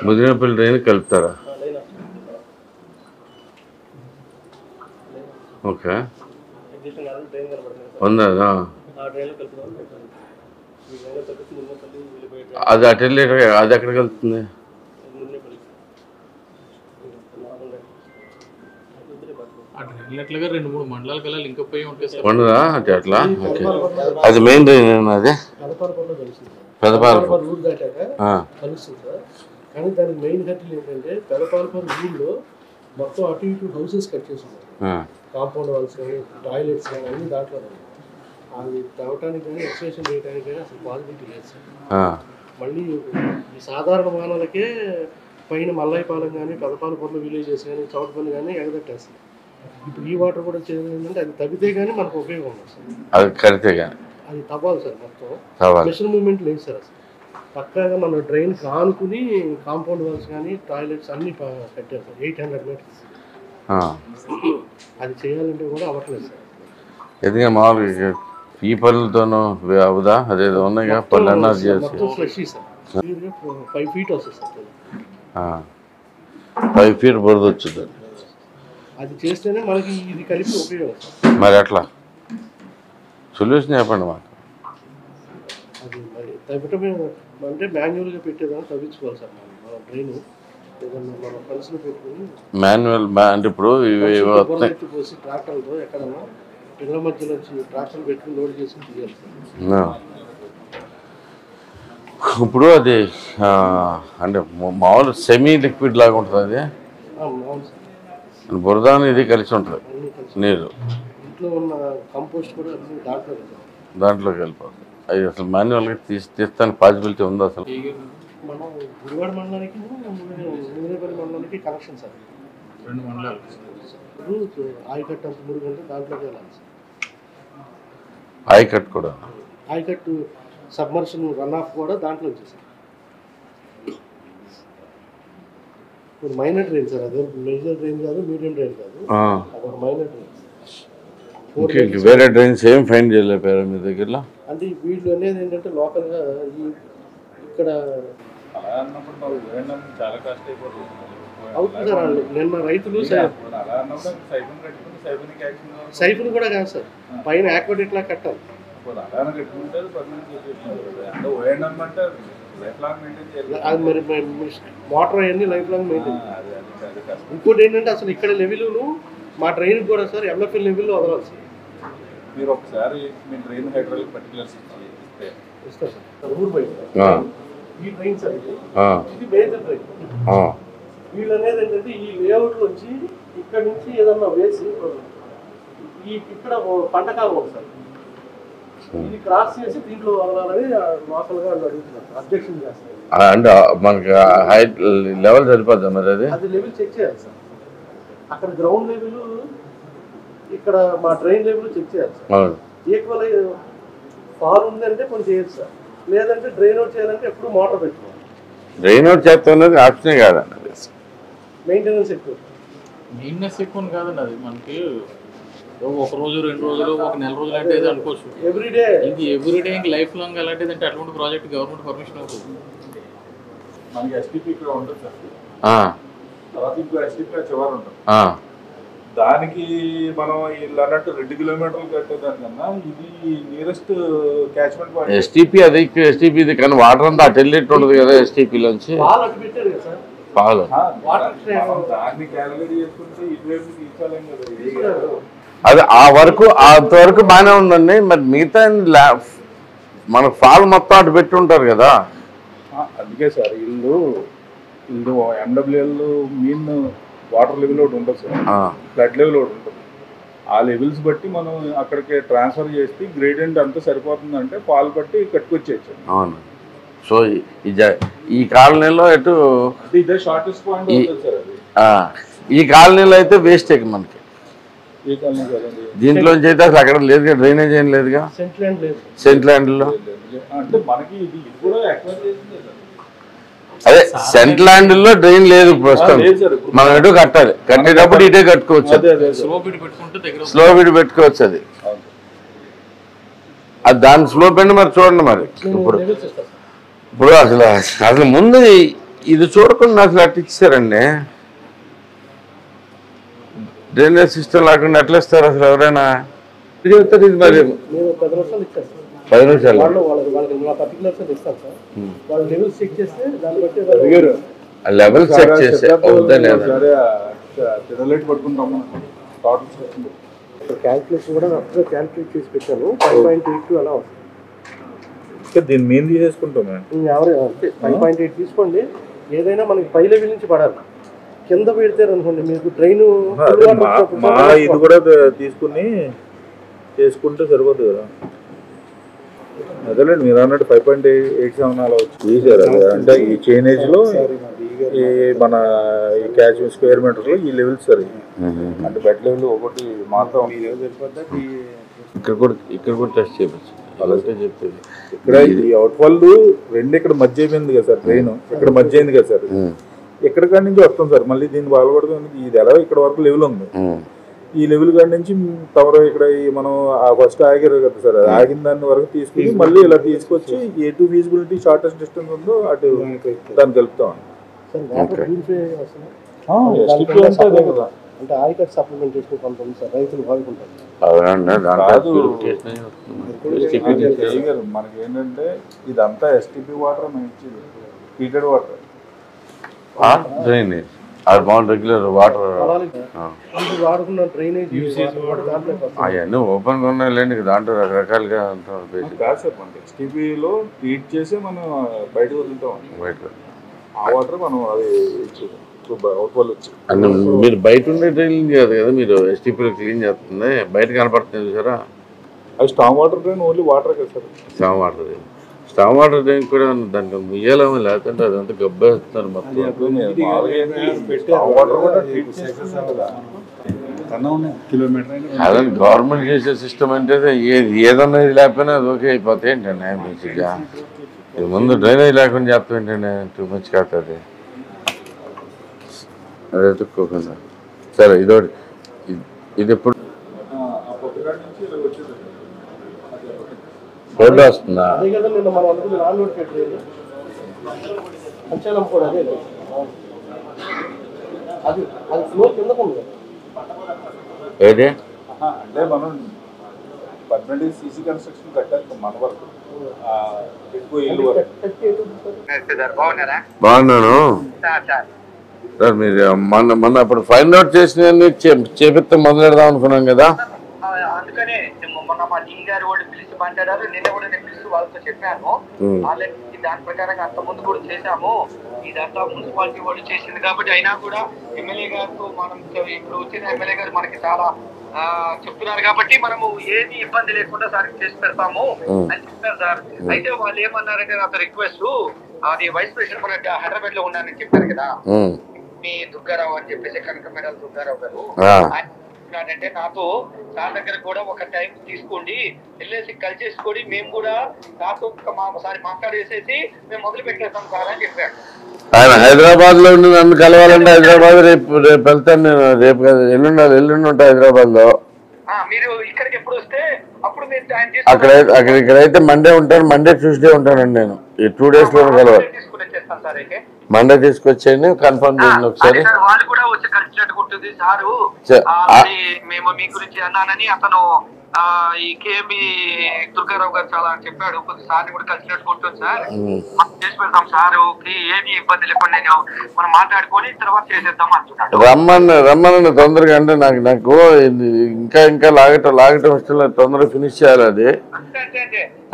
ముదినేపల్లి డ్రైన్ కలుపుతారా? ఓకే. ఉందా? అది అటు వెళ్ళి అది ఎక్కడికి వెళ్తుంది? అట్లా 2-3 మండలాల కల్లా లింక్ అప్ అయ్యి ఉంటాయి సార్. ఉండదా అంటే అట్లా? ఓకే. అది మెయిన్ డ్రైన్ అది పెదపాలపూర్ కలుస్తుంది సార్. కానీ దానికి మెయిన్ కట్టలు ఏంటంటే పెదపాలపూర్ ఊళ్ళో మొత్తం అటు ఇటు హౌసెస్ కట్ చేసి ఉన్నాయి. కాంపౌండ్ వాల్స్ కానీ టాయిలెట్స్ కానీ అన్ని దాంట్లో అది తవ్వటానికి కానీ ఎక్స్టెన్షన్ చేయడానికి కానీ అసలు పాసిబిలిటీ లేదు సార్. మళ్ళీ ఈ సాధారణ మానవులకే పైన మల్లయ్యపాలెం కానీ పెదపాలపూర్లో విలేజెస్ కానీ చౌటపల్లి కానీ ఎగదట్టేస్తాయి. ఇప్పుడు ఈ వాటర్ కూడా చేయాలంటే అది తగ్గితే కానీ మనకు ఉపయోగం ఉంది సార్. అది కడితే కానీ అది తవ్వాలి సార్. మొత్తం మిషన్ మూవ్మెంట్ లేదు సార్. అసలు పక్కాగా మన డ్రైన్ ఆనుకుని కాంపౌండ్ వాల్స్ కానీ టాయిలెట్స్ అన్ని కట్టారు సార్. 800 మీటర్స్. అది చేయాలంటే కూడా అవ్వట్లేదు సార్. ఎందుకంటే మామూలుగా ఈ పనులతోనూ అవుదా? అదేదో ఉన్నాయి పనులు అన్నా చేసి ఫ్లెషీ సార్. 5 feet వస్తుంది సార్. 5 feet బురద వచ్చింది. అది చేస్తేనే మనకి ఇది కలిపి ఉపయోగం సార్. మరి అట్లా సొల్యూషన్ చెప్పండి మాకు. అది మరి తగ్గటమే అంటే మాన్యువల్గా పెట్టేదాన్ని తగ్గించుకోవాలి సార్. మన డ్రైన్ ఏదన్నా మన ఫండ్స్లో పెట్టుకుని మాన్యువల్ అంటే ఇప్పుడు పోసి ట్రాక్టర్లతో ఎక్కడన్నా పిల్లల మధ్య నుంచి ట్రాక్టర్లు పెట్టుకుని లోడ్ చేసుకుని తీయాలి సార్. ఇప్పుడు అది అంటే మామూలు సెమీ లిక్విడ్ లాగా ఉంటుంది. అది అవును సార్. బురద ఇది కలిసి ఉంటుంది నీరు. ఇంట్లో ఉన్న కంపోస్ట్ కూడా దాంట్లోకి వెళ్ళిపోతుంది. అది అసలు మాన్యువల్గా తీస్తానికి పాసిబిలిటీ ఉందా అసలు? మనం గుడివాడ మండలానికి ముదినేపల్లి మండలానికి కనెక్షన్ సార్. 2 మండలాలు. ఆయకట్టు అంత 3 గంటలు దాంట్లోకి వెళ్ళాలి సార్. ఆయకట్ కూడా ఆయకట్టు సబ్మర్షన్ రన్ ఆఫ్ కూడా దాంట్లో వచ్చేసారు. ఇప్పుడు మైనర్ డ్రైన్ సార్, అదే మేజర్ డ్రైన్ కాదు, మీడియం డ్రైన్ కాదు, అదొక మైనర్ డ్రైన్. వేరే డ్రైన్స్ ఏం ఫైండ్ చేయలేకపోయారు మీ దగ్గరలో? అంటే వీళ్ళు అనేది ఏంటంటే లోకల్గా ఇక్కడ అవుతుంది సార్. నిన్న రైతులు సైఫులు కూడా కాదు సార్, పైన యాక్వడేట్ లా కట్టాలి. అది మరి వాటర్ అవన్నీ లైఫ్ లాంగ్ మెయింటైన్. ఇంకోటి ఏంటంటే అసలు ఇక్కడ లెవెల్ మా డ్రైన్ కూడా సార్ ఎంఎఫ్ఎల్ లెవెల్లో వదలాలి సార్. మీరు ఒకసారి మీ డ్రైన్ హైడ్రాలిక్ పర్టికులర్స్ ఇస్తారు సార్. ఊరు బయట ఈ డ్రైన్ సార్, ఇది మేజర్ డ్రైన్. వీళ్ళు అనేది ఏంటంటే ఈ లేఅవుట్ నుంచి ఇక్కడ నుంచి ఏదన్నా వేసి ఇక్కడ పంట కావాలి సార్, ఇది క్రాస్ చేసి దీంట్లో వదలాలని లోకల్గా అడుగుతున్నారు, అబ్జెక్షన్ చేస్తారు. అంటే మనకి హైట్ లెవెల్ సరిపోద్దా మరి? అది లెవెల్ చెక్ చేయాలి సార్. అక్కడ గ్రౌండ్ లెవెల్, ఇక్కడ మా డ్రైన్ లెవెల్ చెక్ చేయాలి సార్. ఈక్వల్ ఫాల్ ఉందంటే కొంచెం చేయొచ్చు సార్, లేదంటే డ్రైన్ అవుట్ చేయాలంటే ఎప్పుడు మోటార్ పెట్టుకోవాలి. డ్రైన్ అవుట్ చేస్తున్నది ఆప్షనే కాదండి, మెయింటెనెన్స్ ఎక్కువ. మెయింటెనెన్స్ ఎక్కువ కాదండి, అది మనకి 1 రోజు 2 రోజులు 1 నెల రోజులు అంటే అనుకోవచ్చు. ఎవ్రీడే ఎవ్రీడే ఇంక లైఫ్ లాంగ్ అలాంటిది అంటే అటువంటి ప్రాజెక్ట్ గవర్నమెంట్ పర్మిషన్ అవుతుంది. మనకి ఎస్టీపీ ఇక్కడ ఉంటుంది సార్, తర్వాత ఇంకో ఎస్టీపీ చివరి ఉంటుంది. దానికి మనం వీళ్ళు అన్నట్టు 2 కిలోమీటర్లు కట్టేదానికన్నా ఇది నియరెస్ట్ క్యాచ్మెంట్ పాయింట్. ఎస్టీపీ అది ఎస్టీపీ ఇది, కానీ వాటర్ అంతా అటు వెళ్ళేట్టు ఉండదు కదా ఎస్టీపీలోంచి. పాలు దాన్ని క్యాలిక్యులేట్ చేసుకుంటే ఇటువైపు తీసుకోలేం కదా. అది అంతవరకు బాగానే ఉందండి. మరి మిగతా మనకు ఫాల్ మొత్తం అటు పెట్టి ఉంటారు కదా. అందుకే సార్ వీళ్ళు ఎండబ్ల్యూఎల్ మీన్ వాటర్ లెవెల్ ఒకటి ఉంటుంది సార్, ఫ్లడ్ లెవెల్ ఒకటి ఉంటుంది. ఆ లెవెల్స్ బట్టి మనం అక్కడికి ట్రాన్స్ఫర్ చేసి గ్రేడియంట్ అంతా సరిపోతుందంటే పాలు బట్టి కట్టుకొచ్చేయచ్చు. అవును. సో ఈ కాలనీలో ఎటు ఇదే షార్టెస్ట్ పాయింట్ అవుతుంది సార్. అది ఈ కాలనీలో అయితే వేస్ట్ మనకి. ఈ కాలనీ కదండి, దీంట్లోంచి అయితే అసలు అక్కడ లేదుగా, డ్రైనేజ్ ఏం లేదుగా సెంట్ ల్యాండ్లో. అంటే మనకి ఇది కూడా ఎక్వైర్ చేసిందే సార్. అదే సెంట్ ల్యాండ్లో డ్రైన్ లేదు ప్రస్తుతం, మనం ఎటు కట్టాలి. కట్టేటప్పుడు ఇటే కట్టుకోవచ్చు, స్లో బిడ్ పెట్టుకోవచ్చు. అది దాని స్లో పెండి మరి చూడండి. మరి ఇప్పుడు అసలు ముందు ఇది చూడకుండా అసలు అట్లా ఇచ్చారండి. డ్రైనేజ్ సిస్టమ్ లేకుండా ఎట్లా ఇస్తారు అసలు ఎవరైనా? ఇది చెప్తారు ఇది మరి 10 నిమిషాలు లెవెల్ చెక్ చేస్తే అవుతా లేదా క్యాల్కులేషన్ కూడా క్యాల్కులేట్ చేసి పెట్టాను. 5.82 అలా వస్తుంది. దీన్ని మేము తీసేసుకుంటాం. 5.8 తీసుకోండి. ఏదైనా మనకి పై లెవెల్ నుంచి పడాలి. కింద పెడతారు అనుకోండి మీకు డ్రైన్ ఇది కూడా తీసుకుని చేసుకుంటే సరిపోతుంది కదా. అదేలేండి మీరు అన్నట్టు 5.87 అలా వచ్చి తీసారు. అంటే ఈ చైనేజ్లో ఈ మన ఈ క్యాచ్ స్క్వేర్ మీటర్లో ఈ లెవెల్స్ సరి అంటే బెడ్ లెవెల్ ఒకటి మాత్రం ఇక్కడ కూడా టెస్ట్ చేయవచ్చు. అలాగే చెప్పేది ఇక్కడ ఈ అవుట్ ఫాల్ 2 ఇక్కడ మధ్య అయిపోయింది కదా సార్, డ్రైన్ ఇక్కడ మధ్య అయింది కదా సార్. ఎక్కడ కాడి నుంచి వస్తాం సార్, మళ్ళీ దీన్ని బాగుపడుతుంది. ఇది ఎలా ఇక్కడ వరకు లెవెల్ ఉంది, ఈ లెవెల్ కాడి నుంచి తమరు ఇక్కడ మనం ఫస్ట్ ఆగారు కదా సార్, ఆగిన దాన్ని వరకు తీసుకుని మళ్ళీ ఇలా తీసుకొచ్చి ఎటు ఫీజిబిలిటీ షార్టెస్ట్ డిస్టెన్స్ ఉందో అటు దాన్ని కలుపుతాం. అంటే ఆయకట్ సప్లిమెంటేషన్ కొంత ఉంది సార్, రైతులు వాడుకుంటారు. మనకి ఏంటంటే ఇదంతా ఎస్టీపీ వాటర్ మేము ఇచ్చేది heated water, drainage regular water వాడుకున్న డ్రైనేజ్ అవన్నీ ఓపెన్ గా ఉన్నాయిలేండి. దాంట్లో రకరకాలుగా కాదు సార్, మనకి ఎస్టీపీలో ట్రీట్ చేసి మనం బయటకు వదులుతాం. బయట ఆ వాటర్ మనం అది మీరు బయట ఉండే డ్రైన్ కాదు కదా, మీరు ఎస్టీపీలో క్లీన్ చేస్తుంది బయట కనపడుతుంది చూసారా. అది storm water drain only water కదా sir. Storm water storm water drain కూడా దానికి ముయ్యాలేమో, లేదంటే అదంతా గబ్బేస్తున్నారు మొత్తం. అదే గవర్నమెంట్ చేసే సిస్టమ్ అంటే ఏదన్నా ఇది లేకపోయినా అది ఓకే అయిపోతాయి ఏంటండి బేసిక్గా. ఇది ముందు డ్రైనేజ్ లేకుండా చేస్తాం ఏంటండి, టూ మచ్ కాదు అది. అదే ఎత్తుక్కోకుండా సరే ఇదోటి. ఇది ఎప్పుడు రోడ్డు వస్తుందా? ఏది అంటే మనం పర్మనెంట్ సీసీ కన్స్ట్రక్షన్ కట్టారు మన వరకు ఎక్కువ ఇల్లు వరకు. బాగున్నాను సార్. మీరు మొన్న అప్పుడు ఫైండ్ అవుట్ చేసిన చేపిస్తే మొదలెడదాం అనుకున్నాం కదా. అందుకనే మొన్న మా టీ గారు వాళ్ళు పిలిచి మాట్లాడారు. నిన్న కూడా నేను పిలిచి వాళ్ళతో చెప్పాను. వాళ్ళకి దాని ప్రకారంగా అంత ముందు కూడా చేశాము. ఇదంతా మున్సిపాలిటీ వాళ్ళు చేసింది కాబట్టి అయినా కూడా ఎమ్మెల్యే గారితో మనం ఇప్పుడు వచ్చిన ఎమ్మెల్యే గారు మనకి చాలా చెప్తున్నారు కాబట్టి మనము ఏది ఇబ్బంది లేకుండా సార్ చేసి పెడతాము అని చెప్పారు సార్. అయితే వాళ్ళు ఏమన్నారంటే నాతో రిక్వెస్ట్, అది వైస్ ప్రెసిడెంట్ మన హైదరాబాద్ లో ఉన్నారని చెప్పారు కదా మీ దుర్గారావు అని చెప్పేసి, కనకమేడల దుర్గారావు గారు. అంటే నాతో సార్ దగ్గర కూడా ఒక టైం తీసుకోండి, వెళ్ళేసి కలిసేసుకొని మేము కూడా నాతో ఒకసారి మాట్లాడేసేసి మేము మొదలు పెట్టేస్తాం సార్ అని చెప్పాడు. ఆయన హైదరాబాద్ లో ఉండి నన్ను కలవాలంటే హైదరాబాద్ రేపు వెళ్తాను నేను. రేపు కాదు ఎల్లుండి ఉంటా హైదరాబాద్ లో. మీరు ఇక్కడికి ఎప్పుడు వస్తే అప్పుడు అక్కడ ఇక్కడైతే మండే ఉంటాను, మండే ట్యూస్డే ఉంటానండి నేను. ఈ 2 days లో కలవాలి. మండే తీసుకొచ్చేయండి, కన్ఫర్మ్ చేయండి ఒకసారి. వాళ్ళు కూడా వచ్చి కలిసినట్టు ఉంటుంది సారు. మేము మీ గురించి అన్నానని అతను ఈ కేఎంబి దుర్గారావు గారు చాలా చెప్పాడు. కొద్దిసార్లు కూడా కలిసినట్టు ఉంటుంది సార్, చేసి పెడతాం సార్, ఏమి ఇబ్బంది లేకుండా నేను మనం మాట్లాడుకొని తర్వాత చేసేద్దాం అంటున్నాడు. రమ్మని తొందరగా. అంటే నాకు ఇంకా లాగటం ఇష్టం లేదు, తొందరగా ఫినిష్ చేయాలి అది.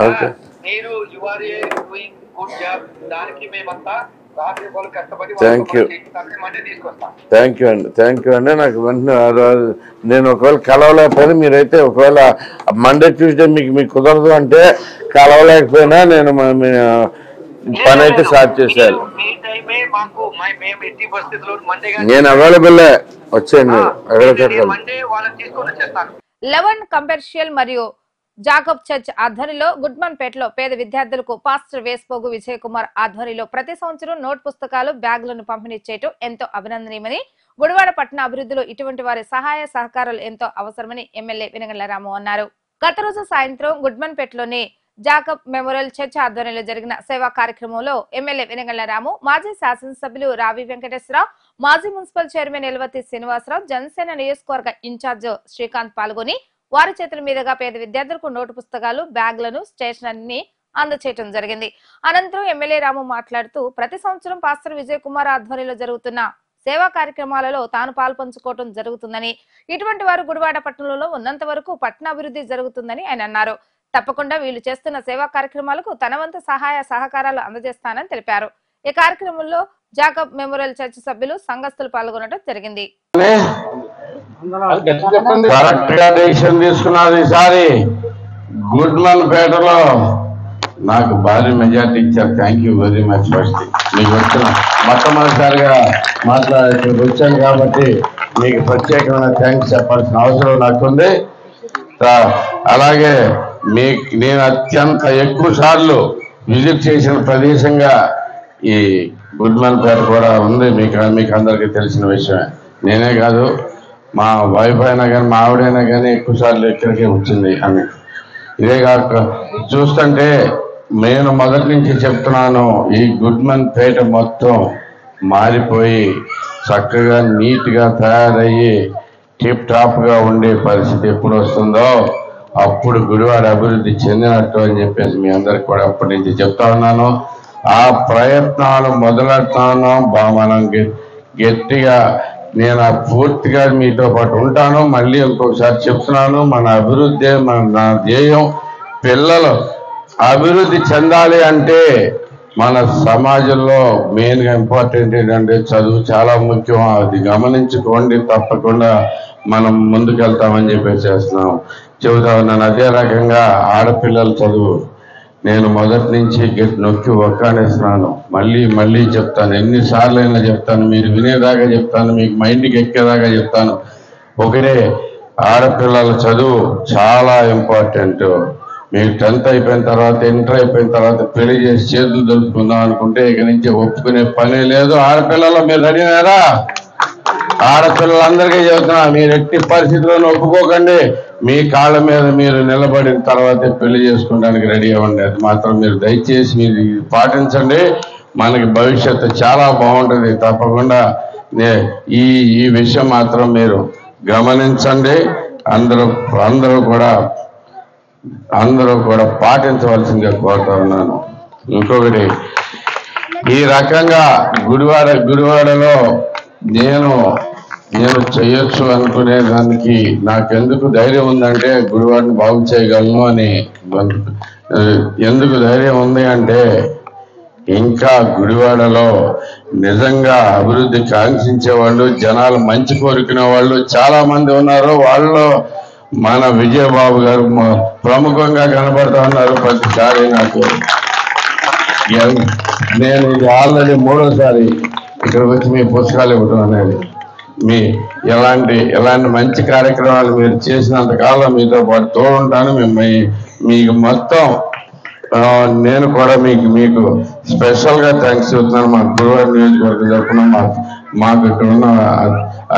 అంటే మీరు you are doing good job, దానికి మేమంతా థ్యాంక్ యూ అండి. నాకు వెంటనే నేను ఒకవేళ కలవలేకపోయినా, మీరైతే ఒకవేళ మండే ట్యూస్డే మీకు కుదరదు అంటే కలవలేకపోయినా నేను పని అయితే స్టార్ట్ చేశాను. నేను అవైలబుల్ వచ్చేయండి. 11 కమర్షియల్ మరియు జాకబ్ చర్చ్ ఆధ్వర్యంలో గుడ్మన్పేటలో పేద విద్యార్థులకు పాస్టర్ వేస్పోగు విజయ్ కుమార్ ఆధ్వర్యంలో ప్రతి సంవత్సరం నోట్ పుస్తకాలు, బ్యాగులను పంపిణీ చేయడం ఎంతో అభినందనీయమని, గుడివాడ పట్టణ అభివృద్ధిలో ఇటువంటి వారి సహాయ సహకారాలు ఎంతో అవసరమని ఎమ్మెల్యే వెనగళ్ల రాము అన్నారు. గత రోజు సాయంత్రం గుడ్మన్పేటలోని జాకబ్ మెమోరియల్ చర్చ్ ఆధ్వర్యంలో జరిగిన సేవా కార్యక్రమంలో ఎమ్మెల్యే వెనగళ్ల రాము, మాజీ శాసనసభ్యులు రావి వెంకటేశ్వరరావు, మాజీ మున్సిపల్ చైర్మన్ ఎల్వతి శ్రీనివాసరావు, జనసేన నియోజకవర్గ ఇన్ఛార్జ్ శ్రీకాంత్ పాల్గొని వారి చేతుల మీదుగా పేద విద్యార్థులకు నోటు పుస్తకాలు, బ్యాగులను, స్టేషనరీని అందచేయడం జరిగింది. అనంతరం ఎమ్మెల్యే రాము మాట్లాడుతూ ప్రతి సంవత్సరం పాస్టర్ విజయ్ కుమార్ ఆధ్వర్యంలో జరుగుతున్న సేవా కార్యక్రమాలలో తాను పాల్పంచుకోవడం జరుగుతుందని, ఇటువంటి వారు గుడివాడ పట్టణంలో ఉన్నంత వరకు పట్టణాభివృద్ధి జరుగుతుందని ఆయన అన్నారు. తప్పకుండా వీళ్ళు చేస్తున్న సేవా కార్యక్రమాలకు తన వంతు సహాయ సహకారాలు అందజేస్తానని తెలిపారు. ఈ కార్యక్రమంలో జాకబ్ మెమోరియల్ చర్చ్ సభ్యులు, సంఘస్థులు పాల్గొనడం జరిగింది. కరెక్ట్ గా డెసిషన్ తీసుకున్నారు. ఈసారి గుడ్మన్పేటలో నాకు భారీ మెజార్టీ ఇచ్చారు. Thank you very much. First మీకు వచ్చిన మొట్టమొదటిసారిగా వచ్చాను కాబట్టి మీకు ప్రత్యేకమైన థ్యాంక్స్ చెప్పాల్సిన అవసరం నాకుంది. అలాగే నేను అత్యంత ఎక్కువ సార్లు విజిట్ చేసిన ప్రదేశంగా ఈ గుడ్మన్పేట కూడా ఉంది. మీకు అందరికీ తెలిసిన విషయమే. నేనే కాదు, మా వైఫ్ అయినా కానీ, మా ఆవిడైనా కానీ ఎక్కువ సార్లు ఇక్కడికే వచ్చింది అని. ఇదే కాక చూస్తుంటే నేను మొదటి నుంచి చెప్తున్నాను, ఈ గుడ్మన్పేట మొత్తం మారిపోయి చక్కగా నీట్గా తయారయ్యి టిప్ టాప్గా ఉండే పరిస్థితి ఎప్పుడు వస్తుందో అప్పుడు గుడివాడ అభివృద్ధి చెందినట్టు అని చెప్పేసి మీ అందరికి కూడా అప్పటి నుంచి చెప్తా ఉన్నాను. ఆ ప్రయత్నాలు మొదలెడతాను. మనం గట్టిగా నేను పూర్తిగా మీతో పాటు ఉంటాను. మళ్ళీ ఇంకొకసారి చెప్తున్నాను, మన అభివృద్ధి నా ధ్యేయం. పిల్లలు అభివృద్ధి చెందాలి అంటే మన సమాజంలో మెయిన్గా ఇంపార్టెంట్ ఏంటంటే చదువు చాలా ముఖ్యం. అది గమనించుకోండి, తప్పకుండా మనం ముందుకెళ్తామని చెప్పేసి చెబుతా ఉన్నాను. అదే రకంగా ఆడపిల్లల చదువు నేను మొదటి నుంచి నొక్కి ఒక్కానేస్తున్నాను. మళ్ళీ చెప్తాను, ఎన్నిసార్లు అయినా చెప్తాను, మీరు వినేదాకా చెప్తాను, మీకు మైండ్కి ఎక్కేదాకా చెప్తాను. ఒకటే, ఆడపిల్లల చదువు చాలా ఇంపార్టెంట్. మీకు 10th అయిపోయిన తర్వాత, ఇంటర్ అయిపోయిన తర్వాత పెళ్లి చేసి చేతులు దొరుకుతుందాం అనుకుంటే ఇక నుంచి ఒప్పుకునే పనే లేదు. ఆడపిల్లలు మీరు అడిగినారా? ఆడపిల్లలందరికీ చెబుతున్నా, మీరు ఎట్టి పరిస్థితుల్లో ఒప్పుకోకండి. మీ కాళ్ళ మీద మీరు నిలబడిన తర్వాతే పెళ్లి చేసుకోవడానికి రెడీ అవ్వండి. అది మాత్రం మీరు దయచేసి మీరు పాటించండి. మనకి భవిష్యత్తు చాలా బాగుంటుంది. తప్పకుండా ఈ విషయం మాత్రం మీరు గమనించండి. అందరూ కూడా పాటించవలసిందిగా కోరుతా ఉన్నాను. ఇంకొకటి, ఈ రకంగా గుడివాడలో నేను చేయొచ్చు అనుకునే దానికి నాకెందుకు ధైర్యం ఉందంటే, గుడివాడని బాగు చేయగలను అని ఎందుకు ధైర్యం ఉంది అంటే, ఇంకా గుడివాడలో నిజంగా అభివృద్ధి కాంక్షించే వాళ్ళు, జనాలు మంచి కోరుకునే వాళ్ళు చాలా మంది ఉన్నారు. వాళ్ళు మన విజయబాబు గారు ప్రముఖంగా కనబడుతూ ఉన్నారు ప్రతిసారి. నాకు నేను ఇది ఆల్రెడీ 3వసారి ఇక్కడికి వచ్చి మీ పుస్తకాలు ఇవ్వడం అనేది. ఎలాంటి మంచి కార్యక్రమాలు మీరు చేసినంత కాలం మీతో పాటు తోడుంటాను. మీకు మొత్తం నేను కూడా మీకు స్పెషల్గా థ్యాంక్స్ చెప్తున్నాను. మా గురువాడ నియోజకవర్గం తరఫున మాకు ఇక్కడ ఉన్న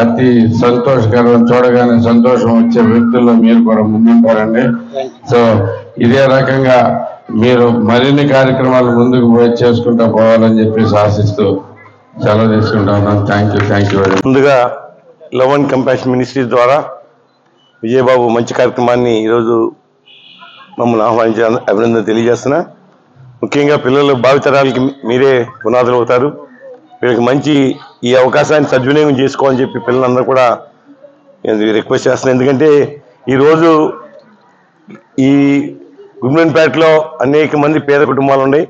అతి సంతోషకరం, చూడగానే సంతోషం వచ్చే వ్యక్తుల్లో మీరు కూడా ముందుంటారండి. సో ఇదే రకంగా మీరు మరిన్ని కార్యక్రమాలు ముందుకు చేసుకుంటూ పోవాలని చెప్పేసి ఆశిస్తూ సెలవు తీసుకుంటా ఉన్నాను. Thank you very much. ముందుగా లవ్ అండ్ కంపాషన్ మినిస్ట్రీ ద్వారా విజయబాబు మంచి కార్యక్రమాన్ని ఈరోజు మమ్మల్ని ఆహ్వానించి అభినందన తెలియజేస్తున్నా. ముఖ్యంగా పిల్లలు భావితరాలకి మీరే పునాదులు అవుతారు. వీళ్ళకి మంచి ఈ అవకాశాన్ని సద్వినియోగం చేసుకోవాలని చెప్పి పిల్లలందరూ కూడా నేను రిక్వెస్ట్ చేస్తున్నాను. ఎందుకంటే ఈరోజు ఈ గుమ్మెన్పేటలో అనేక మంది పేద కుటుంబాలు ఉన్నాయి.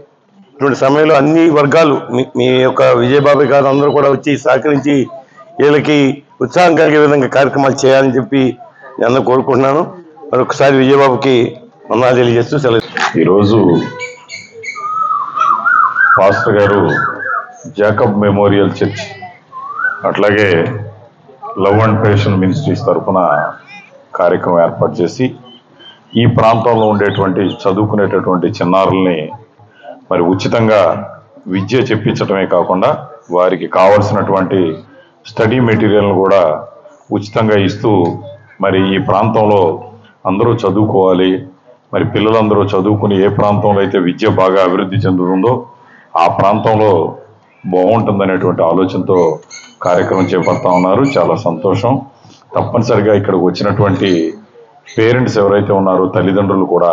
ఇటువంటి సమయంలో అన్ని వర్గాలు మీ యొక్క విజయబాబు గారు అందరూ కూడా వచ్చి సహకరించి వీళ్ళకి ఉత్సాహం కలిగే విధంగా కార్యక్రమాలు చేయాలని చెప్పి నేను అందరూ కోరుకుంటున్నాను. మరొకసారి విజయబాబుకి వందనాలు తెలియజేస్తూ సెలవు. ఈరోజు పాస్టర్ గారు జాకబ్ మెమోరియల్ చర్చ్ అట్లాగే లవ్ అండ్ పేషన్ మినిస్ట్రీస్ తరఫున కార్యక్రమం ఏర్పాటు చేసి ఈ ప్రాంతంలో ఉండేటువంటి చదువుకునేటటువంటి చిన్నారుల్ని మరి ఉచితంగా విద్య చెప్పించడమే కాకుండా వారికి కావలసినటువంటి స్టడీ మెటీరియల్ను కూడా ఉచితంగా ఇస్తూ మరి ఈ ప్రాంతంలో అందరూ చదువుకోవాలి, మరి పిల్లలందరూ చదువుకుని ఏ ప్రాంతంలో అయితే విద్య బాగా అభివృద్ధి చెందుతుందో ఆ ప్రాంతంలో బాగుంటుందనేటువంటి ఆలోచనతో కార్యక్రమం చేపడతా ఉన్నారు. చాలా సంతోషం. తప్పనిసరిగా ఇక్కడికి వచ్చినటువంటి పేరెంట్స్ ఎవరైతే ఉన్నారో తల్లిదండ్రులు కూడా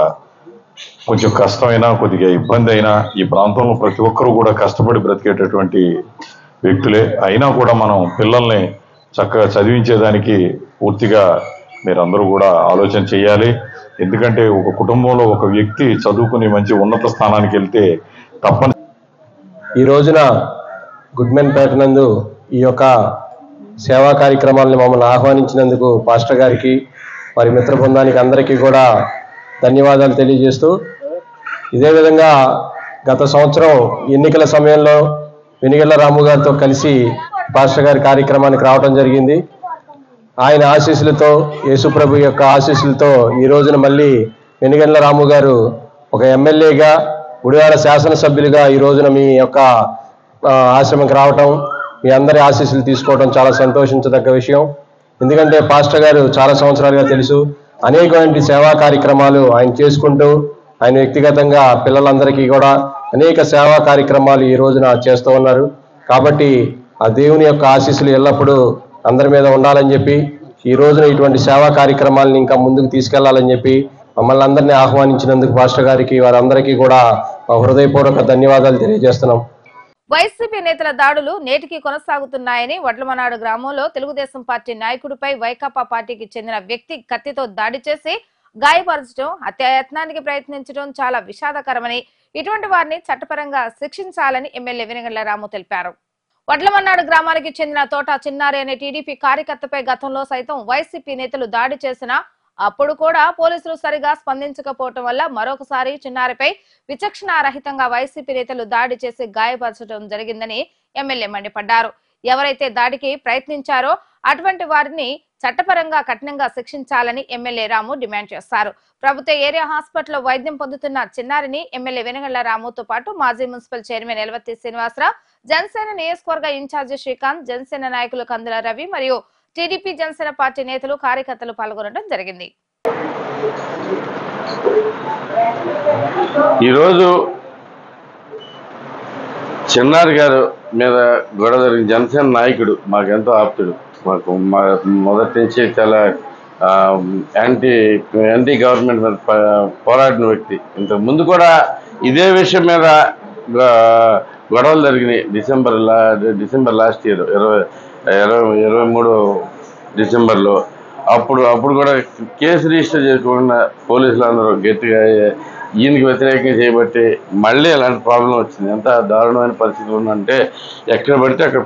కొంచెం కష్టమైనా కొద్దిగా ఇబ్బంది అయినా ఈ ప్రాంతంలో ప్రతి ఒక్కరూ కూడా కష్టపడి బ్రతికేటటువంటి వ్యక్తులే అయినా కూడా మనం పిల్లల్ని చక్కగా చదివించేదానికి పూర్తిగా మీరందరూ కూడా ఆలోచన చేయాలి. ఎందుకంటే ఒక కుటుంబంలో ఒక వ్యక్తి చదువుకుని మంచి ఉన్నత స్థానానికి వెళ్తే తప్పని ఈ రోజున గుడ్మెన్పేట నందు ఈ యొక్క సేవా కార్యక్రమాలను మమ్మల్ని ఆహ్వానించినందుకు పాస్టర్ గారికి వారి మిత్ర బృందానికి అందరికీ కూడా ధన్యవాదాలు తెలియజేస్తూ, ఇదే విధంగా గత సంవత్సరం ఎన్నికల సమయంలో వెనిగళ్ల రాము గారితో కలిసి పాస్టర్ గారి కార్యక్రమానికి రావడం జరిగింది. ఆయన ఆశీస్సులతో, యేసుప్రభు యొక్క ఆశీస్సులతో ఈ రోజున మళ్ళీ వెనిగళ్ల రాము గారు ఒక ఎమ్మెల్యేగా, గుడివాడ శాసనసభ్యులుగా ఈ రోజున మీ యొక్క ఆశ్రమంకి రావటం, మీ అందరి ఆశీస్సులు తీసుకోవడం చాలా సంతోషించదగ్గ విషయం. ఎందుకంటే పాస్టర్ గారు చాలా సంవత్సరాలుగా తెలుసు, అనేకమైన సేవా కార్యక్రమాలు ఆయన చేసుకుంటూ ఆయన వ్యక్తిగతంగా పిల్లలందరికీ కూడా అనేక సేవా కార్యక్రమాలు ఈ రోజున చేస్తూ ఉన్నారు. కాబట్టి ఆ దేవుని యొక్క ఆశీస్సులు ఎల్లప్పుడూ అందరి మీద ఉండాలని చెప్పి ఈ రోజున ఇటువంటి సేవా కార్యక్రమాలను ఇంకా ముందుకు తీసుకెళ్లాలని చెప్పి మమ్మల్ని అందరినీ ఆహ్వానించినందుకు పాస్టర్ గారికి వారందరికీ కూడా హృదయపూర్వక ధన్యవాదాలు తెలియజేస్తున్నాం. వైసీపీ నేతల దాడులు నేటికి కొనసాగుతున్నాయని వడ్లమనాడు గ్రామంలో తెలుగుదేశం పార్టీ నాయకుడిపై వైకాపా పార్టీకి చెందిన వ్యక్తి కత్తితో దాడి చేసి గాయపరచడం, హత్యాయత్నానికి ప్రయత్నించడం చాలా విషాదకరమని, ఇటువంటి వారిని చట్టపరంగా శిక్షించాలని ఎమ్మెల్యే వెనిగళ్ల రాము తెలిపారు. వడ్లమన్నాడు గ్రామానికి చెందిన తోట చిన్నారి అనే టీడీపీ కార్యకర్తపై గతంలో సైతం వైసీపీ నేతలు దాడి చేసిన అప్పుడు కూడా పోలీసులు సరిగా స్పందించకపోవటం వల్ల మరొకసారి చిన్నారిపై విచక్షణారహితంగా వైసీపీ నేతలు దాడి చేసి గాయపరచడం జరిగిందని ఎమ్మెల్యే మండిపడ్డారు. ఎవరైతే దాడికి ప్రయత్నించారో అటువంటి వారిని చట్టపరంగా కఠినంగా శిక్షించాలని ఎమ్మెల్యే రాము డిమాండ్ చేశారు. ప్రభుత్వ ఏరియా హాస్పిటల్లో వైద్యం పొందుతున్న చిన్నారిని ఎమ్మెల్యే వెనగళ్ల రాముతో పాటు మాజీ మున్సిపల్ చైర్మన్ ఎలవత్తి శ్రీనివాసరావు, జనసేన నియోజకవర్గ ఇన్ఛార్జి శ్రీకాంత్, జనసేన నాయకులు కందుల రవి మరియు టీడీపీ జనసేన పార్టీ నేతలు కార్యకర్తలు పాల్గొనడం జరిగింది. ఈరోజు చిన్నారి గారు మీద గొడవ జరిగిన జనసేన నాయకుడు మాకెంతో ఆప్తుడు, మాకు మొదటి నుంచి చాలా యాంటీ గవర్నమెంట్ మీద పోరాడిన వ్యక్తి. ఇంతకు ముందు కూడా ఇదే విషయం మీద గొడవలు జరిగినాయి. డిసెంబర్ లాస్ట్ ఇయర్ 23 డిసెంబర్లో. అప్పుడు కూడా కేసు రిజిస్టర్ చేసుకోకుండా పోలీసులు అందరూ గట్టిగా ఈయనకి వ్యతిరేకంగా చేయబట్టి మళ్ళీ అలాంటి ప్రాబ్లం వచ్చింది. ఎంత దారుణమైన పరిస్థితులు ఉందంటే ఎక్కడ పడితే అక్కడ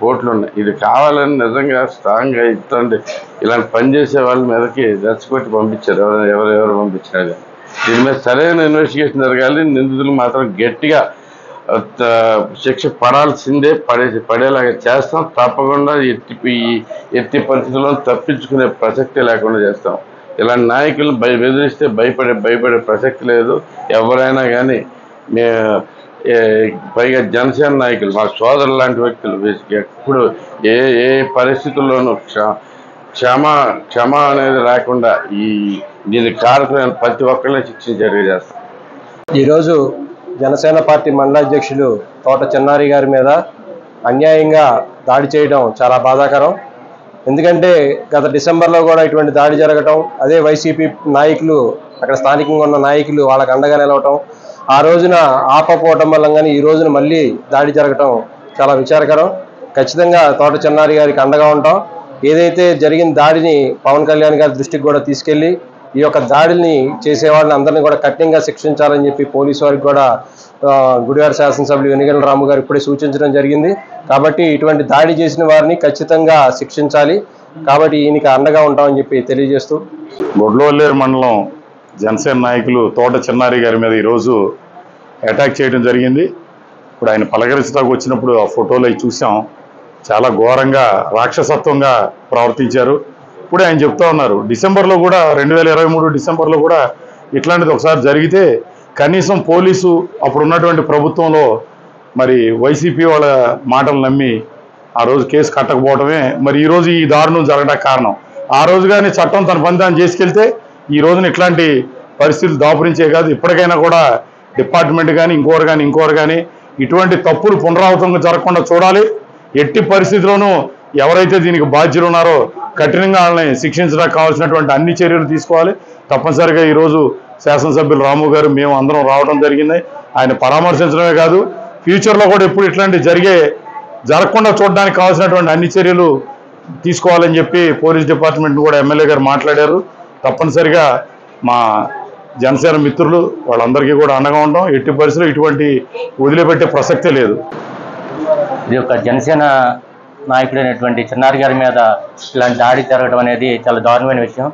పోట్లు ఉన్నాయి. ఇది కావాలని నిజంగా స్ట్రాంగ్గా ఇట్లాంటి ఇలాంటి పనిచేసే వాళ్ళ మీదకి రెచ్చగొట్టి పంపించారు. ఎవరెవరు పంపించారు. దీని మీద సరైన ఇన్వెస్టిగేషన్ జరగాలి. నిందితులు మాత్రం గట్టిగా శిక్ష పడాల్సిందే, పడేలాగా చేస్తాం. తప్పకుండా ఎట్టి పరిస్థితుల్లో తప్పించుకునే ప్రసక్తి లేకుండా చేస్తాం. ఇలాంటి నాయకులు బెదిరిస్తే భయపడే ప్రసక్తి లేదు. ఎవరైనా కానీ పైగా జనసేన నాయకులు మా సోదరులు లాంటి వ్యక్తులు ఎప్పుడు ఏ పరిస్థితుల్లోనూ క్షమ అనేది రాకుండా దీని కారకులైన ప్రతి ఒక్కరిని శిక్షించేట్టుగా చేస్తాం. ఈరోజు జనసేన పార్టీ మండలాధ్యక్షులు తోట చిన్నారి గారి మీద అన్యాయంగా దాడి చేయడం చాలా బాధాకరం. ఎందుకంటే గత డిసెంబర్లో కూడా ఇటువంటి దాడి జరగటం, అదే వైసీపీ నాయకులు అక్కడ స్థానికంగా ఉన్న నాయకులు వాళ్ళకి అండగా నిలవటం, ఆ రోజున ఆపపోవటం వల్ల కానీ ఈ రోజున మళ్ళీ దాడి జరగటం చాలా విచారకరం. ఖచ్చితంగా తోట చిన్నారి గారికి అండగా ఉంటాం. ఏదైతే జరిగిన దాడిని పవన్ కళ్యాణ్ గారి దృష్టికి కూడా తీసుకెళ్లి ఈ యొక్క దాడిని చేసేవాళ్ళని అందరినీ కూడా కఠినంగా శిక్షించాలని చెప్పి పోలీసు వారికి కూడా గుడివాడ శాసనసభ్యులు వెనిగళ్ల రాము గారు ఇప్పుడే సూచించడం జరిగింది. కాబట్టి ఇటువంటి దాడి చేసిన వారిని ఖచ్చితంగా శిక్షించాలి. కాబట్టి ఈయనకి అండగా ఉంటామని చెప్పి తెలియజేస్తూ, గొడ్లవల్లేరు మండలం జనసేన నాయకులు తోట చిన్నారి గారి మీద ఈరోజు అటాక్ చేయడం జరిగింది. ఇప్పుడు ఆయన పలకరించడానికి వచ్చినప్పుడు ఆ ఫోటోలో చూసాం. చాలా ఘోరంగా రాక్షసత్వంగా ప్రవర్తించారు. ఇప్పుడే ఆయన చెప్తా ఉన్నారు, డిసెంబర్లో కూడా 2023 డిసెంబర్లో కూడా ఇట్లాంటిది ఒకసారి జరిగితే కనీసం పోలీసు అప్పుడు ఉన్నటువంటి ప్రభుత్వంలో మరి వైసీపీ వాళ్ళ మాటలు నమ్మి ఆ రోజు కేసు కట్టకపోవడమే మరి ఈరోజు ఈ దారుణం జరగడానికి కారణం. ఆ రోజు కానీ చట్టం తన పని దాన్ని చేసుకెళ్తే ఈ రోజున ఇట్లాంటి పరిస్థితులు దాపురించే కాదు. ఇప్పటికైనా కూడా డిపార్ట్మెంట్ కానీ ఇంకోరు కానీ ఇటువంటి తప్పులు పునరావృతంగా జరగకుండా చూడాలి. ఎట్టి పరిస్థితుల్లోనూ ఎవరైతే దీనికి బాధ్యులు ఉన్నారో కఠినంగా వాళ్ళని శిక్షించడానికి కావాల్సినటువంటి అన్ని చర్యలు తీసుకోవాలి. తప్పనిసరిగా ఈరోజు శాసనసభ్యులు రాము గారు మేము అందరం రావడం జరిగింది. ఆయన పరామర్శించడమే కాదు, ఫ్యూచర్లో కూడా ఎప్పుడు ఇట్లాంటి జరగకుండా చూడడానికి కావాల్సినటువంటి అన్ని చర్యలు తీసుకోవాలని చెప్పి పోలీస్ డిపార్ట్మెంట్ కూడా ఎమ్మెల్యే గారు మాట్లాడారు. తప్పనిసరిగా మా జనసేన మిత్రులు వాళ్ళందరికీ కూడా అండగా ఉంటాం. ఎట్టి పరిస్థితుల్లో ఇటువంటి వదిలిపెట్టే ప్రసక్తే లేదు. ఇది ఒక జనసేన నాయకుడైనటువంటి చిన్నారి గారి మీద ఇలాంటి దాడి జరగడం అనేది చాలా దారుణమైన విషయం.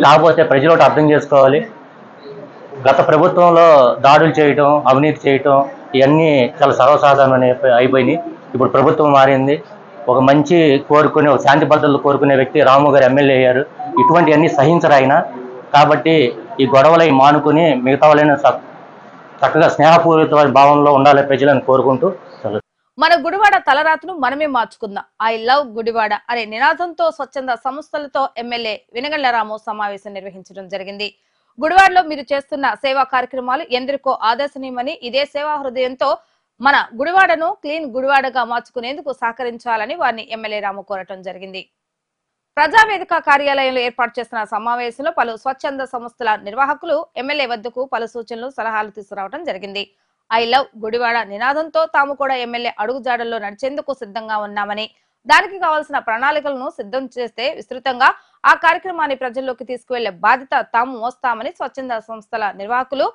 కాకపోతే ప్రజలు ఒకటి అర్థం చేసుకోవాలి, గత ప్రభుత్వంలో దాడులు చేయటం, అవినీతి చేయటం ఇవన్నీ చాలా సర్వసాధారణ అయిపోయినాయి. ఇప్పుడు ప్రభుత్వం మారింది. ఒక మంచి కోరుకునే, ఒక శాంతి భద్రతలు కోరుకునే వ్యక్తి రాము గారు ఎమ్మెల్యే అయ్యారు. ఇటువంటివన్నీ సహించరు ఆయన. కాబట్టి ఈ గొడవలు మానుకుని మిగతా వాళ్ళైనా చక్కగా స్నేహపూరిత భావంలో ఉండాలి ప్రజలను కోరుకుంటూ. మన గుడివాడ తలరాతను మనమే మార్చుకుందాం, ఐ లవ్ గుడివాడ అనే నినాదంతో స్వచ్ఛంద సంస్థలతో ఎమ్మెల్యే వెనగళ్ల రాము సమావేశం నిర్వహించడం జరిగింది. గుడివాడలో మీరు చేస్తున్న సేవా కార్యక్రమాలు ఎందరికో ఆదర్శనీయమని, ఇదే సేవా హృదయంతో మన గుడివాడను క్లీన్ గుడివాడగా మార్చుకునేందుకు సహకరించాలని వారిని ఎమ్మెల్యే రాము కోరటం జరిగింది. ప్రజావేదిక కార్యాలయంలో ఏర్పాటు చేసిన సమావేశంలో పలు స్వచ్ఛంద సంస్థల నిర్వాహకులు ఎమ్మెల్యే వద్దకు పలు సూచనలు, సలహాలు తీసుకురావడం జరిగింది. ఐ లవ్ గుడివాడ నినాదంతో తాము కూడా ఎమ్మెల్యే అడుగుజాడల్లో నడిచేందుకు సిద్ధంగా ఉన్నామని, దానికి కావాల్సిన ప్రణాళికలను సిద్ధం చేస్తే విస్తృతంగా ఆ కార్యక్రమాన్ని ప్రజల్లోకి తీసుకువెళ్లే బాధ్యత తాము మోస్తామని స్వచ్ఛంద సంస్థల నిర్వాహకులు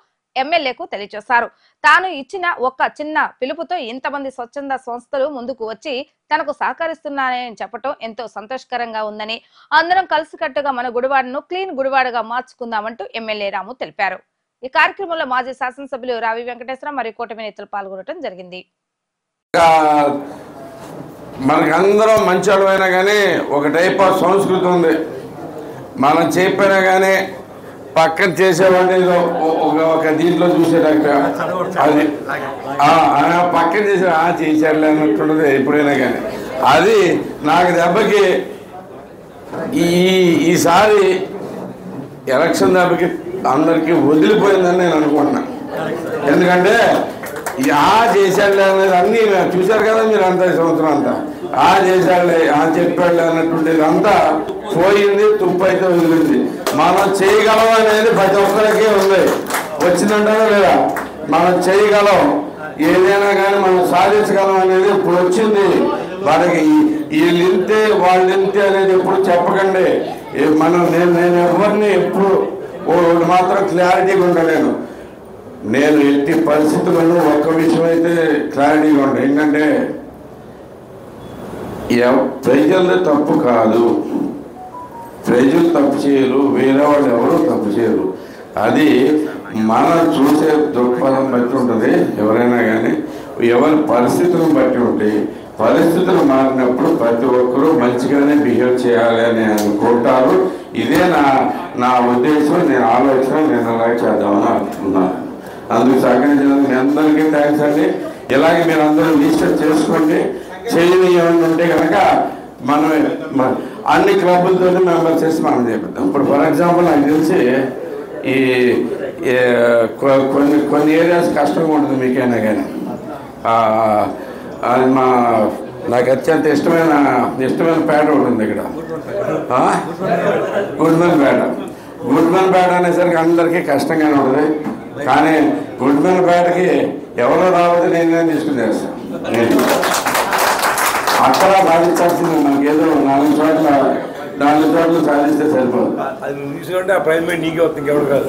ఎమ్మెల్యేకు తెలియజేశారు. తాను ఇచ్చిన ఒక్క చిన్న పిలుపుతో ఇంతమంది స్వచ్ఛంద సంస్థలు ముందుకు వచ్చి తనకు సహకరిస్తున్నాయని చెప్పడం ఎంతో సంతోషకరంగా ఉందని, అందరం కలిసికట్టుగా మన గుడివాడను క్లీన్ గుడివాడగా మార్చుకుందామంటూ ఎమ్మెల్యే రాము తెలిపారు. ఈ కార్యక్రమంలో మాజీ శాసనసభ్యులు రావి వెంకటేశ్వర మరియు కూటమి నేతలు పాల్గొనడం జరిగింది. మనకందరం మంచి వాళ్ళైనా కానీ ఒక టైప్ ఆఫ్ సంస్కృతి ఉంది. మనం చెప్పినా కానీ పక్కన చేసేవాడిని ఒక దీంట్లో చూసేటక్క అది పక్కన చేసేయాలి అన్నట్టుండదు ఎప్పుడైనా కానీ. అది నాకు దెబ్బకి ఈసారి ఎలక్షన్ దెబ్బకి అందరికీ వదిలిపోయిందని నేను అనుకుంటున్నా. ఎందుకంటే చేశాడులే అనేది అన్నీ చూశారు కదా మీరు అంతా ఈ సంవత్సరం అంతా. చేశాడులే చెప్పాడులే అన్నటువంటిది అంతా పోయింది, తుప్పు అయితే వదిలింది. మనం చేయగలం అనేది ప్రతి ఒక్కరికి ఉంది. వచ్చిందంటారా లేదా? మనం చేయగలం, ఏదైనా కానీ మనం సాధించగలం అనేది ఇప్పుడు వచ్చింది. వాళ్ళకి వీళ్ళు ఇంతే వాళ్ళు ఇంతే అనేది ఎప్పుడు చెప్పకండి. నేను ఎవరిని ఎప్పుడు మాత్రం క్లారిటీగా ఉండలేను. నేను ఎట్టి పరిస్థితులను ఒక్క విషయం అయితే క్లారిటీగా ఉంటాను. ఏంటంటే ప్రజలది తప్పు కాదు, ప్రజలు తప్పు చేయరు, వేరే వాళ్ళు ఎవరు తప్పు చేయరు. అది మనం చూసే దృక్పథం బట్టి ఉంటుంది. ఎవరైనా కానీ ఎవరి పరిస్థితులను బట్టి ఉంటాయి. పరిస్థితులు మారినప్పుడు ప్రతి ఒక్కరూ మంచిగానే బిహేవ్ చేయాలి అని అనుకుంటారు. ఇదే నా ఉద్దేశం, నేను ఆలోచన, నేను అలాగే చేద్దామని అనుకున్నాను. అందుకు సహకరించినందుకు మీ అందరికీ థ్యాంక్స్ అండి. ఇలాగే మీరు అందరూ రిజిస్టర్ చేసుకోండి. చేయని ఏమైనా ఉంటే కనుక మనం అన్ని క్లబ్బులతో మెంబర్స్ చేసి మనం చేపిద్దాం. ఇప్పుడు ఫర్ ఎగ్జాంపుల్ నాకు తెలిసి ఈ కొన్ని ఏరియాస్ కష్టంగా ఉంటుంది మీకైనా కానీ. అది నాకు అత్యంత ఇష్టమైన పేట ఒకటి ఉంది ఇక్కడ, గుడ్మన్ పేట అనేసరికి అందరికీ కష్టంగానే ఉంటుంది. కానీ గుడ్మన్ పేటకి ఎవరో రావద్దు, నేను తీసుకుని చేస్తాను. అక్కడ సాధించాల్సింది మనకేదో 4 చోట్ల సాధిస్తే సరిపోదు. ఆ ప్రైజ్ నీకే వస్తుంది, ఎవరు కాదు.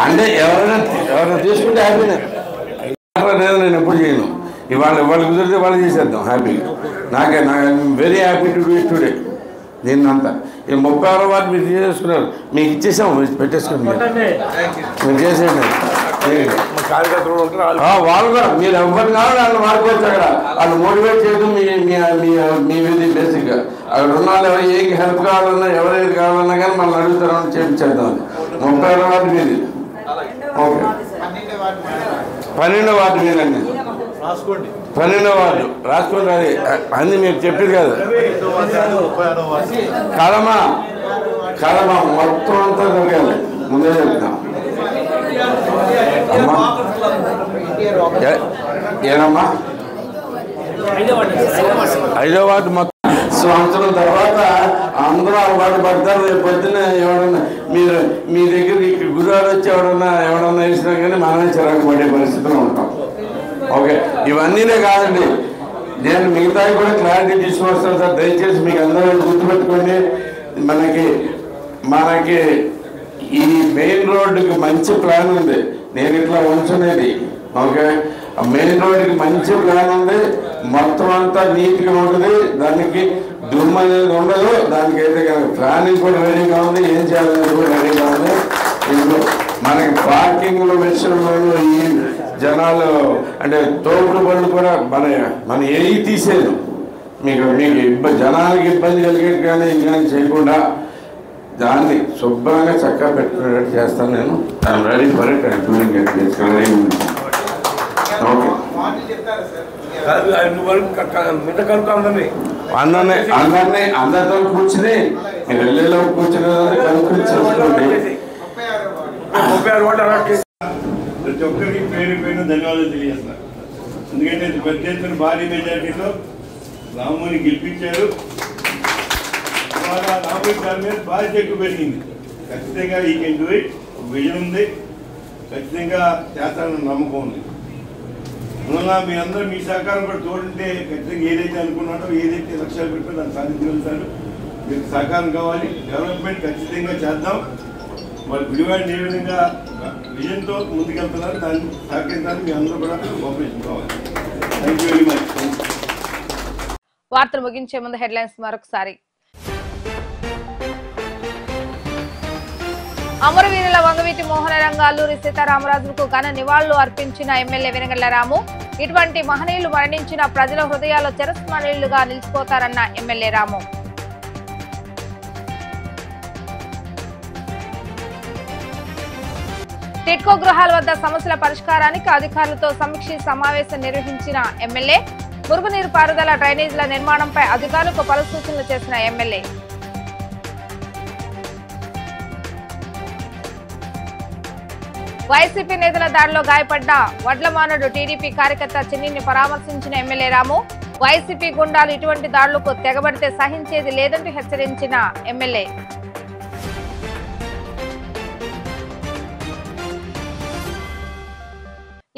అంటే ఎవరైనా తీసుకుంటే హ్యాపీనే. నేను ఎప్పుడు చేయను. ఇవాళ కుదిరితే వాళ్ళు చేసేద్దాం హ్యాపీగా. నాకు very happy to do it today. దీన్నంతా 36వ వార్డు మీరు చేసుకున్నారు, మీకు ఇచ్చేసాము, పెట్టేసుకోండి. మీరు చేసేయండి. వాళ్ళు కూడా మీరు ఎవరిని కావాలి వాళ్ళు మార్కోవచ్చు. అక్కడ వాళ్ళు మోటివేట్ చేయడం మీ విధి బేసిక్గా. అక్కడ ఉన్న వాళ్ళు ఏ హెల్ప్ కావాలన్నా ఎవరైతే కావాలన్నా కానీ మనం అడుగుతారని చేయించేద్దాం. 36వ వార్డు మీది. ఓకే, 12వ వార్డు మీదండి. 12వ వార్డు రాసుకోండి. అది అన్ని మీకు చెప్పింది కాదు. కడమ మొత్తం అంతా జరగాలి. ముందే చెప్తాం. ఏనమ్మా 5వ వార్డు మొత్తం సంవత్సరం తర్వాత అందరూ అలవాటు పడతారు. రేపు పొద్దున్న ఎవడన్నా మీ దగ్గరికి గురువారు వచ్చి ఎవడన్నా వేసినా కానీ మనమే చిరాకు పడే పరిస్థితిలో ఉంటాం. ఓకే, ఇవన్నీనే కాదండి, నేను మిగతావి కూడా క్లారిటీ తీసుకొస్తాను సార్. దయచేసి మీకు అందరూ గుర్తుపెట్టుకోండి. మనకి ఈ మెయిన్ రోడ్డుకి మంచి ప్లాన్ ఉంది. నేను ఇట్లా ఉంచునేది. ఓకే, మెయిన్ రోడ్డుకి మంచి ప్లాన్ ఉంది. మొత్తం అంతా నీట్గా ఉంటుంది. దానికి దుమ్ము అనేది ఉండదు. దానికైతే కనుక ప్లానింగ్ కూడా రెడీగా ఉంది. ఏం చేయాలనేది కూడా రెడీగా ఉంది. ఇప్పుడు మనకి పార్కింగ్ విషయంలో ఈ జనాలు అంటే తోపుడు బండ్లు కూడా మన ఏవి తీసేది మీకు జనానికి ఇబ్బంది కలిగేది కానీ ఇంకా చేయకుండా దాన్ని శుభ్రంగా చక్కగా పెట్టుకునేటట్టు చేస్తాను. నేను I'm ready for it. I'm doing it. Okay, అందరితో కూర్చుని మీరు వెళ్ళేలో కూర్చుని కనుక్కొని చేసుకోండి. ప్రతి ఒక్కరికి పేరు ధన్యవాదాలు తెలియజేస్తున్నారు. ఎందుకంటే పెద్ద ఎత్తున భారీ మెజార్టీతో రాముని గెలిపించారు. రాముడి దాని మీద బాధ్యత ఎక్కువ పెరిగింది. ఖచ్చితంగా ఈ కెన్ డూ ఇట్. విజన్ ఉంది, ఖచ్చితంగా చేస్తానని నమ్మకం ఉంది. అందువల్ల మీరందరూ మీ సహకారం కూడా తోడుంటే ఖచ్చితంగా ఏదైతే అనుకున్నాడో, ఏదైతే లక్ష్యాలు పెట్టో దాన్ని సాధించగలుగుతారు. మీకు సహకారం కావాలి. డెవలప్మెంట్ ఖచ్చితంగా చేద్దాం. మరి గుడివాడిని ఏ విధంగా విజన్తో ముందుకెళ్తున్నారు దాన్ని సహకరించడానికి మీ అందరూ కూడా కోఆపరేషన్ కావాలి. Thank you very much. వార్తలు ముగించే ముందు హెడ్లైన్స్ మరొకసారి. అమరవీరుల వంగవీటి మోహనరంగ అల్లూరి సీతారామరాజులకు ఘన నివాళులు అర్పించిన ఎమ్మెల్యే వెనగళ్ల రాము. ఇటువంటి మహనీయులు మరణించిన ప్రజల హృదయాల్లో చిరస్మరణీయులుగా నిలిచిపోతారన్న ఎమ్మెల్యే రాము. టిడ్కో గృహాల వద్ద సమస్యల పరిష్కారానికి అధికారులతో సమీక్ష సమావేశం నిర్వహించిన ఎమ్మెల్యే. మురుగునీరు పారుదల డ్రైనేజీల నిర్మాణంపై అధికారులకు పలు సూచనలు చేసిన ఎమ్మెల్యే. వైసీపీ నేతల దాడిలో గాయపడ్డ వడ్లమానుడు టీడీపీ కార్యకర్త చిన్నిని పరామర్శించిన ఎమ్మెల్యే రాము. వైసీపీ గుండాలు ఇటువంటి దాడులకు తెగబడితే సహించేది లేదంటూ హెచ్చరించిన ఎమ్మెల్యే.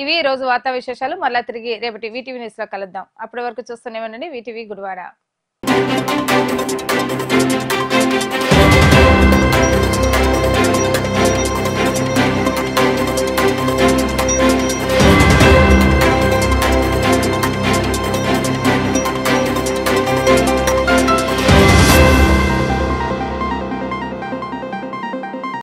ఇవి ఈ రోజు వార్తా విశేషాలు. మళ్ళా తిరిగి రేపటి వీటీవీ న్యూస్ లో కలుద్దాం. అప్పటి వరకు చూస్తూనే ఉండండి వీటీవీ గుడివాడ.